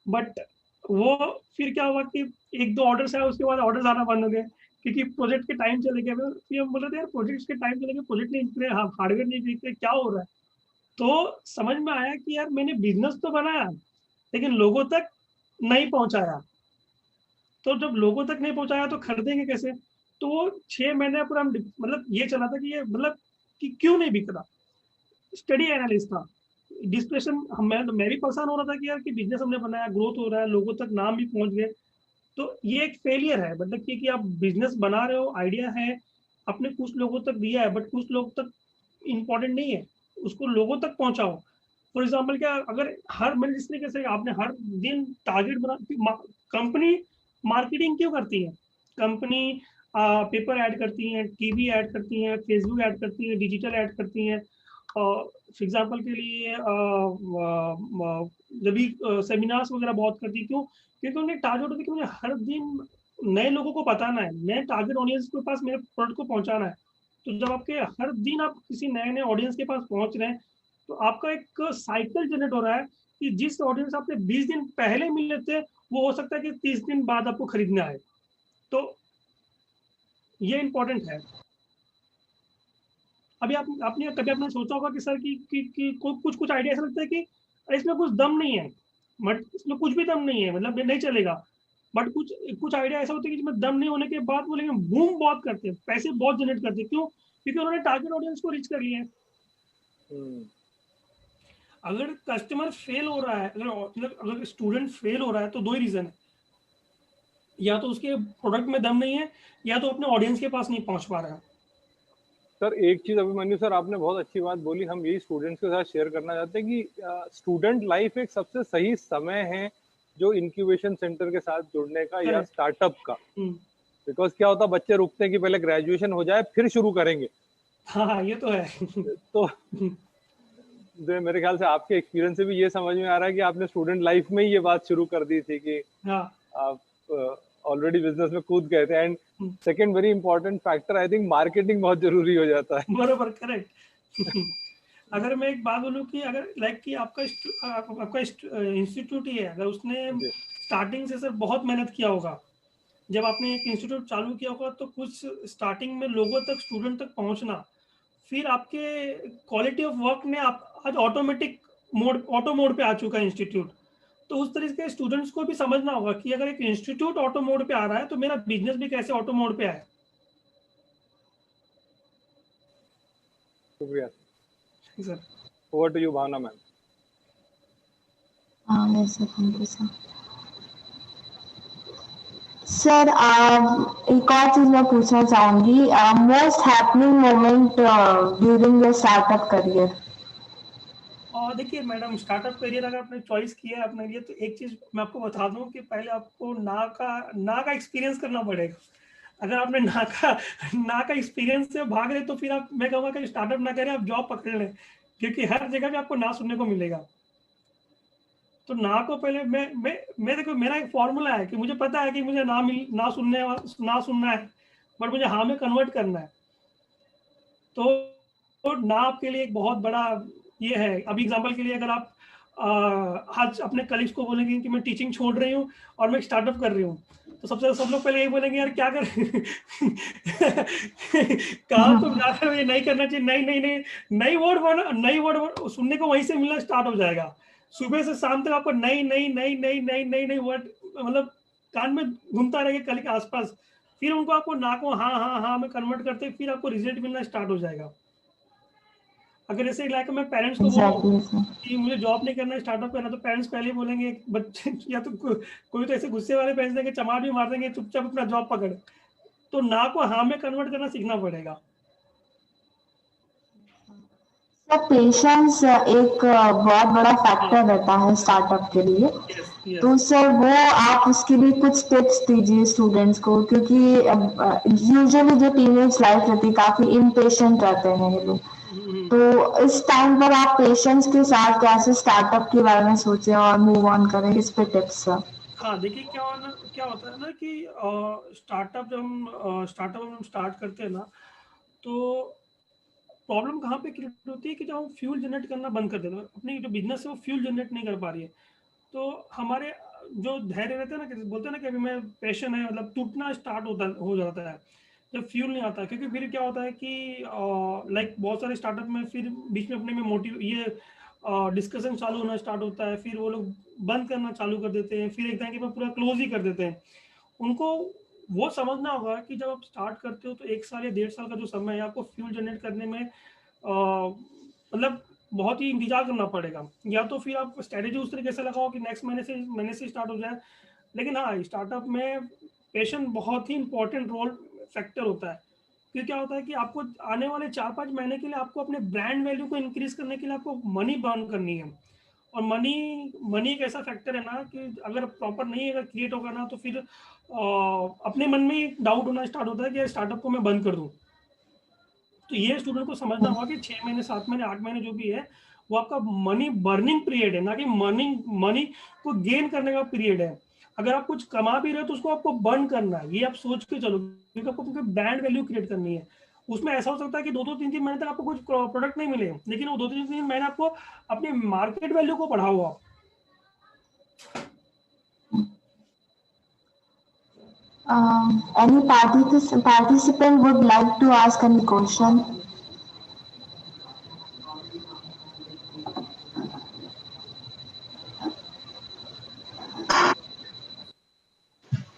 बट वो फिर क्या हुआ कि 1-2 ऑर्डर्स आए, उसके बाद ऑर्डर्स आना बंद हो गए, क्योंकि प्रोजेक्ट के टाइम चले गए। फिर हम बोल रहे थे यार प्रोजेक्ट के टाइम चले गए, प्रोजेक्ट नहीं बिक रहे, हाँ हार्डवेयर नहीं बिक रहे, क्या हो रहा है। तो समझ में आया कि यार मैंने बिजनेस तो बनाया लेकिन लोगों तक नहीं पहुंचाया। तो जब लोगों तक नहीं पहुंचाया तो खरीदेंगे कैसे। तो वो 6 महीने पूरा मतलब ये चला था कि ये मतलब कि क्यों नहीं बिक रहा। स्टडी एनालिस्ट था, डिस्कशन मैं भी परेशान हो रहा था कि यार कि बिजनेस हमने बनाया, ग्रोथ हो रहा है, लोगों तक नाम भी पहुंच गए। तो ये एक फेलियर है, मतलब कि आप बिजनेस बना रहे हो, आइडिया है, आपने कुछ लोगों तक दिया है, बट कुछ लोग तक इम्पोर्टेंट नहीं है, उसको लोगों तक पहुंचाओ। फॉर एग्जाम्पल क्या, अगर हर मैंने जिस तरीके से आपने हर दिन टारगेट बना, कंपनी मार्केटिंग क्यों करती है, कंपनी पेपर ऐड करती हैं, टीवी ऐड करती हैं, फेसबुक ऐड करती हैं, डिजिटल ऐड करती हैं। फॉर एग्जाम्पल के लिए जब भी सेमिनार्स वगैरह बहुत करती है, क्यों, क्योंकि उन्हें टारगेट होता है कि मुझे हर दिन नए लोगों को बताना है, नए टारगेट ऑडियंस के पास मेरे प्रोडक्ट को पहुंचाना है। तो जब आपके हर दिन आप किसी नए नए ऑडियंस के पास पहुंच रहे हैं, तो आपका एक साइकिल जनरेट हो रहा है कि जिस ऑडियंस आपने 20 दिन पहले मिले थे, वो हो सकता है कि 30 दिन बाद आपको खरीदने आए। तो ये इंपॉर्टेंट है। अभी आपने कभी आपने सोचा होगा कि सर कुछ कुछ आइडिया ऐसा लगता है कि अरे इसमें कुछ दम नहीं है, बट इसमें कुछ भी दम नहीं है, मतलब ये नहीं चलेगा। बट कुछ कुछ आइडिया ऐसा होता है कि जिसमें दम नहीं होने के बाद वो लेकिन बूम बहुत करते हैं, पैसे बहुत जनरेट करते हैं। क्यों, क्योंकि उन्होंने टारगेट ऑडियंस को रीच कर लिया है। अगर कस्टमर फेल हो रहा है, अगर स्टूडेंट फेल हो रहा है, तो 2 ही रीजन है, या तो उसके प्रोडक्ट में दम नहीं है, या तो अपने ऑडियंस के पास नहीं पहुंच पा रहा है। सर एक चीज अभिमन्यु सर आपने बहुत अच्छी बात बोली, हम यही स्टूडेंट्स के साथ शेयर करना चाहते हैं कि स्टूडेंट लाइफ एक सबसे सही समय है जो इंक्यूबेशन सेंटर के साथ जुड़ने का या स्टार्टअप का। बिकॉज क्या होता है, बच्चे रुकते हैं कि पहले ग्रेजुएशन हो जाए फिर शुरू करेंगे। हाँ ये तो है। तो मेरे ख्याल से आपके एक्सपीरियंस से भी ये समझ में आ रहा है कि आपने स्टूडेंट लाइफ में ही ये बात शुरू कर दी थी कि आप ऑलरेडी बिजनेस में कूद गए थे। And second very important factor, I think marketing बहुत जरूरी हो जाता है। बरोबर, करेक्ट। अगर मैं एक बात बोलूं कि अगर लाइक कि आपका इंस्टीट्यूट ही है, अगर उसने स्टार्टिंग से सर बहुत मेहनत किया होगा, जब आपने एक इंस्टीट्यूट चालू किया होगा, तो कुछ स्टार्टिंग में लोगों तक, स्टूडेंट तक पहुंचना, फिर आपके क्वालिटी ऑफ वर्क ने आप आज ऑटो मोड पे आ चुका है इंस्टीट्यूट। तो उस तरीके के स्टूडेंट्स को भी समझना होगा कि अगर एक इंस्टीट्यूट ऑटो मोड पे आ रहा है, तो मेरा बिजनेस भी कैसे ऑटो मोड पे आए। शुक्रिया sir. Over to you Bhavna ma'am. Yes sir, thank you sir. सर एक और चीज मैं पूछना चाहूंगी, most happening moment during your startup career. और देखिए मैडम, स्टार्टअप करियर अगर आपने चॉइस किया है अपने लिए, तो एक चीज मैं आपको बता दूं कि पहले आपको ना का एक्सपीरियंस करना पड़ेगा। अगर आपने ना का एक्सपीरियंस से भाग रहे, तो फिर आप, मैं कहूँगा कि स्टार्टअप ना करें, आप जॉब पकड़ लें, क्योंकि हर जगह पे आपको ना सुनने को मिलेगा। तो ना को पहले मैं देखो, मेरा एक फॉर्मूला है कि मुझे पता है कि मुझे ना सुनना है, बट मुझे हाँ में कन्वर्ट करना है। तो ना आपके लिए एक बहुत बड़ा ये है। अभी एग्जांपल के लिए अगर आप आज अपने कलीग्स को बोलेंगे कि मैं टीचिंग छोड़ रही हूँ और मैं स्टार्टअप कर रही हूँ, तो सब लोग पहले यही बोलेंगे यार क्या कर काम तो जाकर ये नहीं करना चाहिए, नई वर्ड सुनने को वहीं से मिलना स्टार्ट हो जाएगा। सुबह से शाम तक आपको नई वर्ड मतलब कान में घूमता रहेगा कल के आसपास। फिर उनको आपको ना को हाँ में कन्वर्ट करते फिर आपको रिजल्ट मिलना स्टार्ट हो जाएगा। अगर जैसे लाइक मैं पेरेंट्स को बोलूं कि मुझे जॉब नहीं करना है, स्टार्टअप करना, तो पेरेंट्स पहले बोलेंगे बच्चे या तो कोई तो ऐसे गुस्से वाले पेरेंट्स देंगे, चमाट भी मार देंगे, चुपचाप अपना जॉब पकड़। तो ना को हाँ में कन्वर्ट करना सीखना पड़ेगा। सर पेशेंस एक बहुत बड़ा फैक्टर रहता है स्टार्टअप के लिए। तो सर वो आप उसके लिए कुछ टिप्स दीजिए स्टूडेंट्स को, क्योंकि यूजुअली जो टीनेज लाइफ रहती है काफी इम्पेशेंट रहते हैं ये लोग। तो इस टाइम पर आप पेशेंस के साथ कैसे स्टार्टअप के बारे में सोचें और मूव ऑन करें, इस पे टिप्स सर। हाँ देखिए क्या होता है ना कि स्टार्टअप जब हम स्टार्ट करते हैं ना, तो प्रॉब्लम कहाँ पे क्रिएट होती है कि जब हम फ्यूल जनरेट करना बंद कर देते हैं, अपनी जो बिजनेस है वो फ्यूल जनरेट नहीं कर पा रही है, तो हमारे जो धैर्य रहते हैं ना, कि बोलते हैं ना कि अभी मैं पैशन है, मतलब टूटना स्टार्ट हो जाता है जब फ्यूल नहीं आता। क्योंकि फिर क्या होता है कि लाइक बहुत सारे स्टार्टअप में फिर बीच में अपने में डिस्कशन चालू होना स्टार्ट होता है, फिर वो लोग बंद करना चालू कर देते हैं, फिर एक टाइम के बाद पूरा क्लोज ही कर देते हैं। उनको वो समझना होगा कि जब आप स्टार्ट करते हो तो 1 साल या 1.5 साल का जो समय है आपको फ्यूल जनरेट करने में मतलब बहुत ही इंतजार करना पड़ेगा। या तो फिर आप स्ट्रेटेजी उस तरीके से लगाओ कि नेक्स्ट महीने से स्टार्ट हो जाए। लेकिन हाँ, स्टार्टअप में पेशेंस बहुत ही इंपॉर्टेंट रोल फैक्टर होता है। क्योंकि क्या होता है कि आपको आने वाले 4-5 महीने के लिए आपको अपने ब्रांड वैल्यू को इंक्रीज करने के लिए आपको मनी बर्न करनी है। और मनी एक ऐसा फैक्टर है ना कि अगर प्रॉपर नहीं अगर क्रिएट होगा ना, तो फिर अपने मन में एक डाउट होना स्टार्ट होता है कि स्टार्टअप को मैं बंद कर दूं। तो ये स्टूडेंट को समझना होगा कि 6 महीने 7 महीने 8 महीने जो भी है वो आपका मनी बर्निंग पीरियड है, ना कि मनी को गेन करने का पीरियड है। अगर आप कुछ कमा भी रहे हो तो उसको आपको बर्न करना है, ये आप सोच के चलो, क्योंकि आपको ब्रांड वैल्यू क्रिएट करनी है। उसमें ऐसा हो सकता है कि 2-3 महीने तक आपको कुछ प्रोडक्ट नहीं मिले, लेकिन वो 2-3 महीने आपको अपनी मार्केट वैल्यू को बढ़ाओ आप। Any participant would like to ask any question?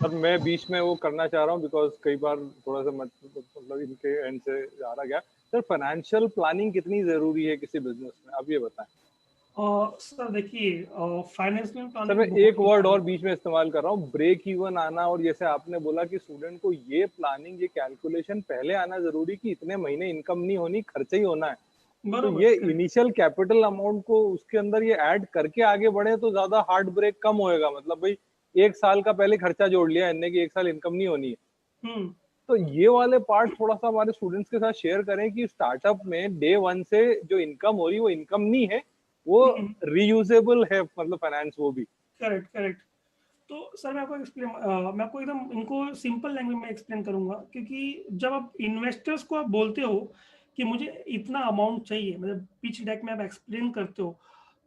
और मैं बीच में वो करना चाह रहा हूँ बिकॉज कई बार थोड़ा सा मतलब इनके एंड से आ रहा गया। सर फाइनेंशियल प्लानिंग कितनी जरूरी है किसी बिजनेस में, आप ये बताएं। सर देखिए फाइनेंशियल सर मैं प्लानिंग एक वर्ड और बीच में इस्तेमाल कर रहा हूँ, ब्रेक इवन आना। और जैसे आपने बोला कि स्टूडेंट को ये प्लानिंग ये कैलकुलेशन पहले आना जरूरी कि इतने महीने इनकम नहीं होनी, खर्चा ही होना है। तो ये इनिशियल कैपिटल अमाउंट को उसके अंदर ये ऐड करके आगे बढ़े तो ज्यादा हार्ट ब्रेक कम होएगा। मतलब भाई 1 साल का पहले खर्चा जोड़ लिया इनने कि 1 साल इनकम नहीं होनी है। तो ये वाले पार्ट थोड़ा सा हमारे स्टूडेंट्स के साथ शेयर करें कि स्टार्टअप में डे 1 से जो इनकम हो रही है वो इनकम नहीं है, वो रीयूजेबल है, मतलब फाइनेंस वो भी। करेक्ट। तो सर मैं आपको एकदम इनको सिंपल लैंग्वेज में एक्सप्लेन करूंगा। क्योंकि जब आप इन्वेस्टर्स को आप बोलते हो कि मुझे इतना अमाउंट चाहिए, मतलब पिच डेक में आप एक्सप्लेन करते हो,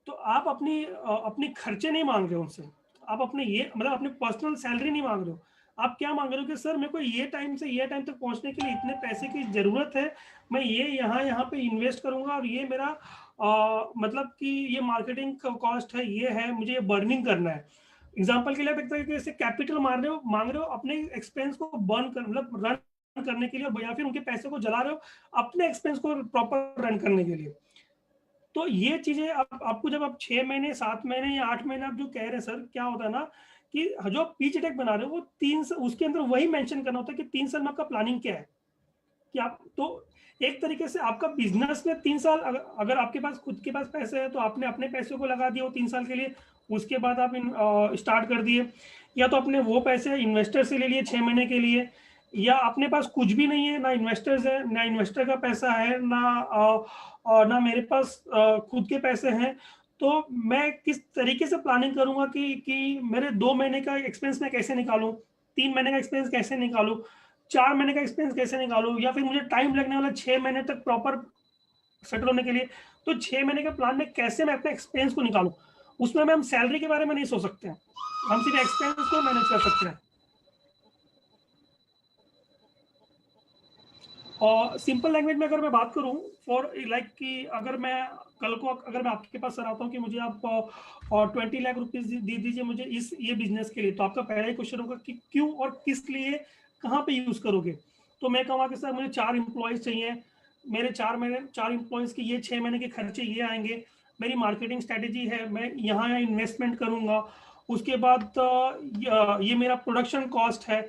तो आप अपनी खर्चे नहीं मांग रहे हो उनसे। आप अपने ये मतलब अपनी पर्सनल सैलरी नहीं मांग रहे हो। आप क्या मांग रहे हो कि सर मेरे को ये टाइम से ये टाइम तक पहुंचने के लिए इतने पैसे की जरूरत है, मैं ये यहाँ पे इन्वेस्ट करूंगा, और ये मेरा मतलब कि ये मार्केटिंग कॉस्ट है, ये है, मुझे ये बर्निंग करना है। एग्जाम्पल के लिए आप एक तरीके से कैपिटल मांग रहे हो अपने एक्सपेंस को बर्न कर मतलब रन करने के लिए, या फिर उनके पैसे को जला रहे हो अपने एक्सपेंस को प्रॉपर रन करने के लिए। तो ये चीजें आपको जब आप 6 महीने 7 महीने या 8 महीने आप जो कह रहे हैं सर, क्या होता है ना कि जो आप पिच डेक बना रहे हो वो 3 उसके अंदर वही मेंशन करना होता है कि 3 साल में आपका प्लानिंग क्या है। कि आप तो एक तरीके से आपका बिजनेस में 3 साल अगर आपके पास खुद के पास पैसे है तो आपने अपने पैसों को लगा दिया वो 3 साल के लिए, उसके बाद आप स्टार्ट कर दिए। या तो अपने वो पैसे इन्वेस्टर से ले लिए 6 महीने के लिए, या अपने पास कुछ भी नहीं है, ना इन्वेस्टर्स है, ना इन्वेस्टर का पैसा है, ना मेरे पास खुद के पैसे हैं। तो मैं किस तरीके से प्लानिंग करूंगा कि मेरे 2 महीने का एक्सपेंस मैं कैसे निकालूं, 3 महीने का एक्सपेंस कैसे निकालूं। 4 महीने का एक्सपेंस कैसे निकालूं, या फिर मुझे टाइम लगने वाला 6 महीने तक प्रॉपर सेटल होने के लिए, तो 6 महीने के प्लान में कैसे मैं अपने एक्सपेंस को निकालूं। उसमें हम सैलरी के बारे में नहीं सोच सकते हैं, हम सिर्फ एक्सपेंस को मैनेज कर सकते हैं। और सिंपल लैंग्वेज में अगर मैं बात करूं, फॉर लाइक कि अगर मैं कल को अगर मैं आपके पास सर आता हूं कि मुझे आप 20 लाख रुपीज दे दीजिए मुझे ये बिजनेस के लिए, तो आपका पहला ही क्वेश्चन होगा कि क्यों और किस लिए, कहाँ पे यूज करोगे। तो मैं कहूँगा कि सर मुझे 4 एम्प्लॉयज चाहिए, मेरे 4 एम्प्लॉयज के ये 6 महीने के खर्चे ये आएंगे, मेरी मार्केटिंग स्ट्रेटेजी है, मैं यहाँ इन्वेस्टमेंट करूंगा, उसके बाद ये मेरा प्रोडक्शन कॉस्ट है,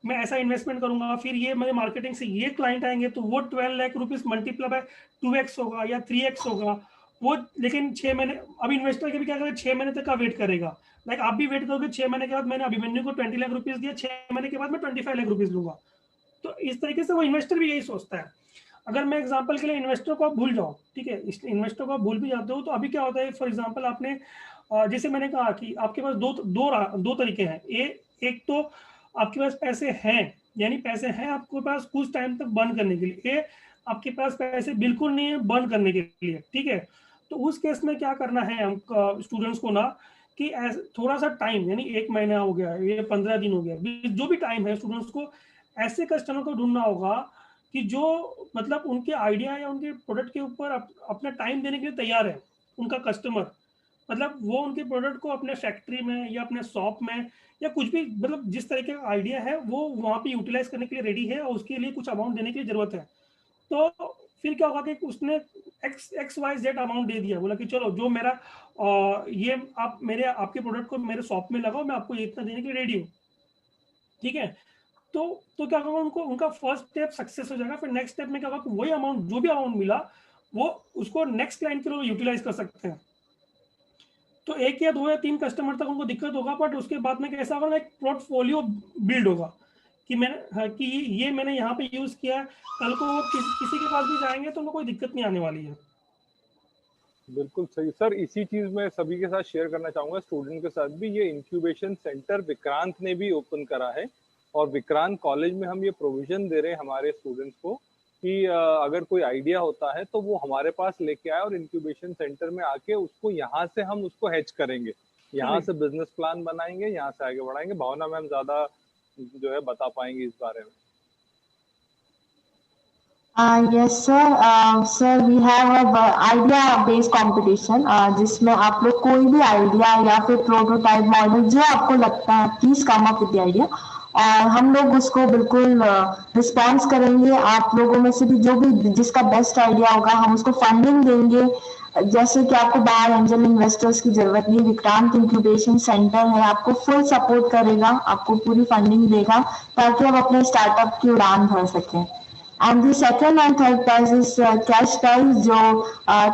मैं ऐसा इन्वेस्टमेंट करूंगा, फिर ये मेरे मार्केटिंग से ये क्लाइंट आएंगे, तो वो 12 lakh rupees multiply by 2x होगा या 3x होगा वो। लेकिन 6 महीने, अब इन्वेस्टर के भी क्या करेगा, 6 महीने तक का वेट करेगा। लाइक आप भी वेट करोगे, 6 महीने के बाद मैंने अभिमन्यु को 20 लाख रुपीस दिया, 6 महीने के बाद मैं 25 लाख रुपीस लूंगा। तो इस तरीके से वो इन्वेस्टर भी यही सोचता है। अगर मैं एग्जांपल के लिए इन्वेस्टर को आप भूल जाओ, ठीक है, इन्वेस्टर को आप भूल भी जाते हो, तो अभी क्या होता है, फॉर एग्जांपल आपने जैसे मैंने कहा कि आपके पास दो तरीके हैं। एक तो आपके पास पैसे हैं, यानी पैसे हैं आपके पास कुछ टाइम तक बर्न करने के लिए, आपके पास पैसे बिल्कुल नहीं है बर्न करने के लिए, ठीक है। तो उस केस में क्या करना है हम स्टूडेंट्स को ना, कि थोड़ा सा टाइम, यानी 1 महीना हो गया, ये 15 दिन हो गया, जो भी टाइम है, स्टूडेंट्स को ऐसे कस्टमर को ढूंढना होगा कि जो मतलब उनके आइडिया या उनके प्रोडक्ट के ऊपर अपना टाइम देने के लिए तैयार है। उनका कस्टमर मतलब वो उनके प्रोडक्ट को अपने फैक्ट्री में या अपने शॉप में या कुछ भी, मतलब जिस तरीके का आइडिया है वो वहां पे यूटिलाइज करने के लिए रेडी है, और उसके लिए कुछ अमाउंट देने की जरूरत है। तो फिर क्या होगा कि उसने XYZ अमाउंट दे दिया, बोला कि चलो जो मेरा ये आप आपके प्रोडक्ट को मेरे शॉप में लगाओ, मैं आपको इतना देने के लिए रेडी हूँ, ठीक है। तो क्या होगा, उनको उनका फर्स्ट स्टेप सक्सेस हो जाएगा। फिर नेक्स्ट स्टेप में क्या होगा, वही अमाउंट, जो भी अमाउंट मिला वो उसको नेक्स्ट क्लाइंट के लिए यूटिलाइज कर सकते हैं। तो 1 या 2 या 3 कस्टमर तक उनको दिक्कत होगा, बट उसके बाद में कैसा होगा, एक पोर्टफोलियो बिल्ड होगा कि कि ये मैंने यहाँ पे यूज किया, कल को वो किसी के पास भी जाएंगे तो उनको कोई दिक्कत नहीं आने वाली है। बिल्कुल सही सर, इसी चीज में सभी के साथ शेयर करना चाहूंगा, स्टूडेंट के साथ भी। ये इंक्यूबेशन सेंटर विक्रांत ने भी ओपन करा है, और विक्रांत कॉलेज में हम ये प्रोविजन दे रहे हैं हमारे स्टूडेंट्स को कि अगर कोई आइडिया होता है तो वो हमारे पास लेके आए और इंक्यूबेशन सेंटर में आके उसको यहाँ से हम उसको हैच करेंगे, यहाँ से बिजनेस प्लान बनाएंगे, यहाँ से आगे बढ़ाएंगे। भावना मैम ज्यादा जो है बता पाएंगे इस बारे में। Yes, sir. Sir, we have a idea-based competition जिसमें आप लोग कोई भी आइडिया या फिर प्रोटोटाइप मॉडल जो आपको लगता है, please come up with the idea, और हम लोग उसको बिल्कुल रिस्पॉन्स करेंगे। आप लोगों में से भी जो भी जिसका बेस्ट आइडिया होगा हम उसको फंडिंग देंगे। जैसे कि आपको बाहर एंजल इन्वेस्टर्स की जरूरत नहीं, विक्रांत इंक्यूबेशन सेंटर है, आपको फुल सपोर्ट करेगा, आपको पूरी फंडिंग देगा ताकि आप अपने स्टार्टअप की उड़ान भर सकें। And the second and third prize is cash prize जो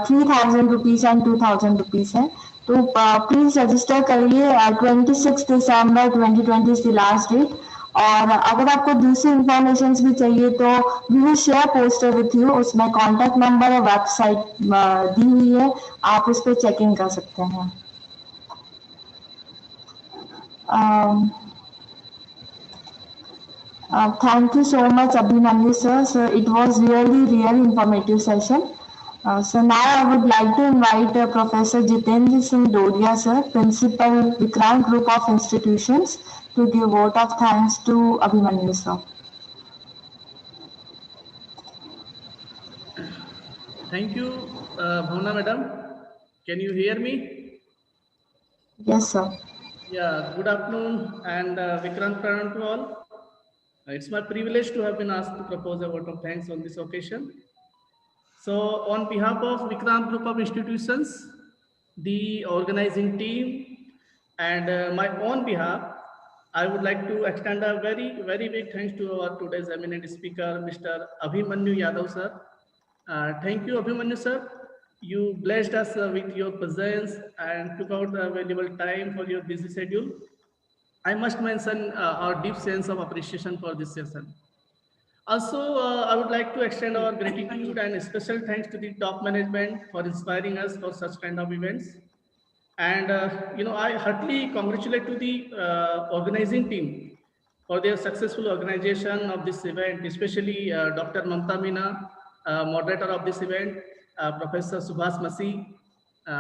3,000 rupees and 2,000 rupees है। तो प्लीज रजिस्टर करिए, 26 December 2020 is the last date. और अगर आपको दूसरी इंफॉर्मेशन भी चाहिए तो we will share poster with you, उसमें कॉन्टैक्ट नंबर और वेबसाइट दी हुई है, आप उस पर चेकिंग कर सकते हैं। Thank you so much, Abhimanyu sir. So it was really informative session. So now I would like to invite Professor Jitendra Singh Dodia sir, Principal Vikrant Group of Institutions, to give vote of thanks to Abhimanyu sir. Thank you, Bhavna madam. Can you hear me? Yes sir. Yeah, good afternoon and Vikrant Pranam to all. It's my privilege to have been asked to propose a vote of thanks on this occasion. So on behalf of Vikrant Group of Institutions, the organizing team, and my own behalf, I would like to extend a very big thanks to our today's eminent speaker, Mr. Abhimanyu Yadav sir. Thank you, Abhimanyu sir. You blessed us with your presence and took out a valuable time for your busy schedule. I must mention our deep sense of appreciation for this session. Also, I would like to extend our gratitude and special thanks to the top management for inspiring us for such kind of events. And I heartily congratulate to the organizing team for their successful organization of this event, especially Dr. Mamta Meena, moderator of this event, Professor Subhash Masi,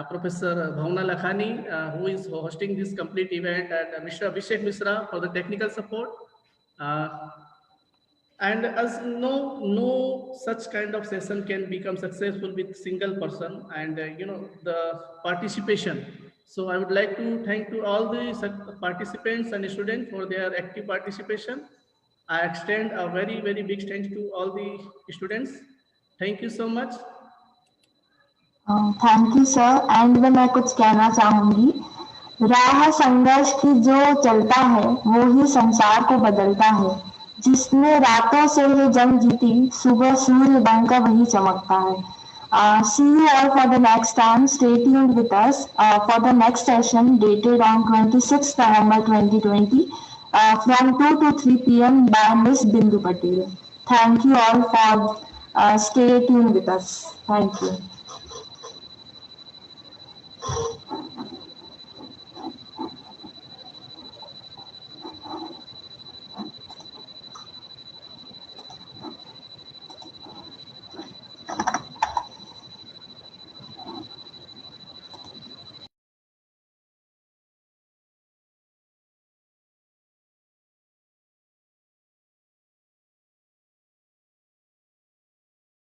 Professor Bhavna Lakhani, who is hosting this complete event, and Mr. Abhishek Misra for the technical support. And as no such kind of session can become successful with single person, and the participation. So I would like to thank to all the participants and students for their active participation. I extend a very, very big thanks to all the students. Thank you so much. Thank you sir. And में मैं कुछ कहना चाहूंगी. राह संघर्ष की जो चलता है वो ही संसार को बदलता है. जिसने रातों से ये जंग जीती, सुबह सूर्य बनकर वही चमकता है. See you all for the next time. Stay tuned with us for the next session dated on 26th November 2020 from 2 to 3 p.m. by Ms. Bindu Patel. Thank you all for stay tuned with us. Thank you.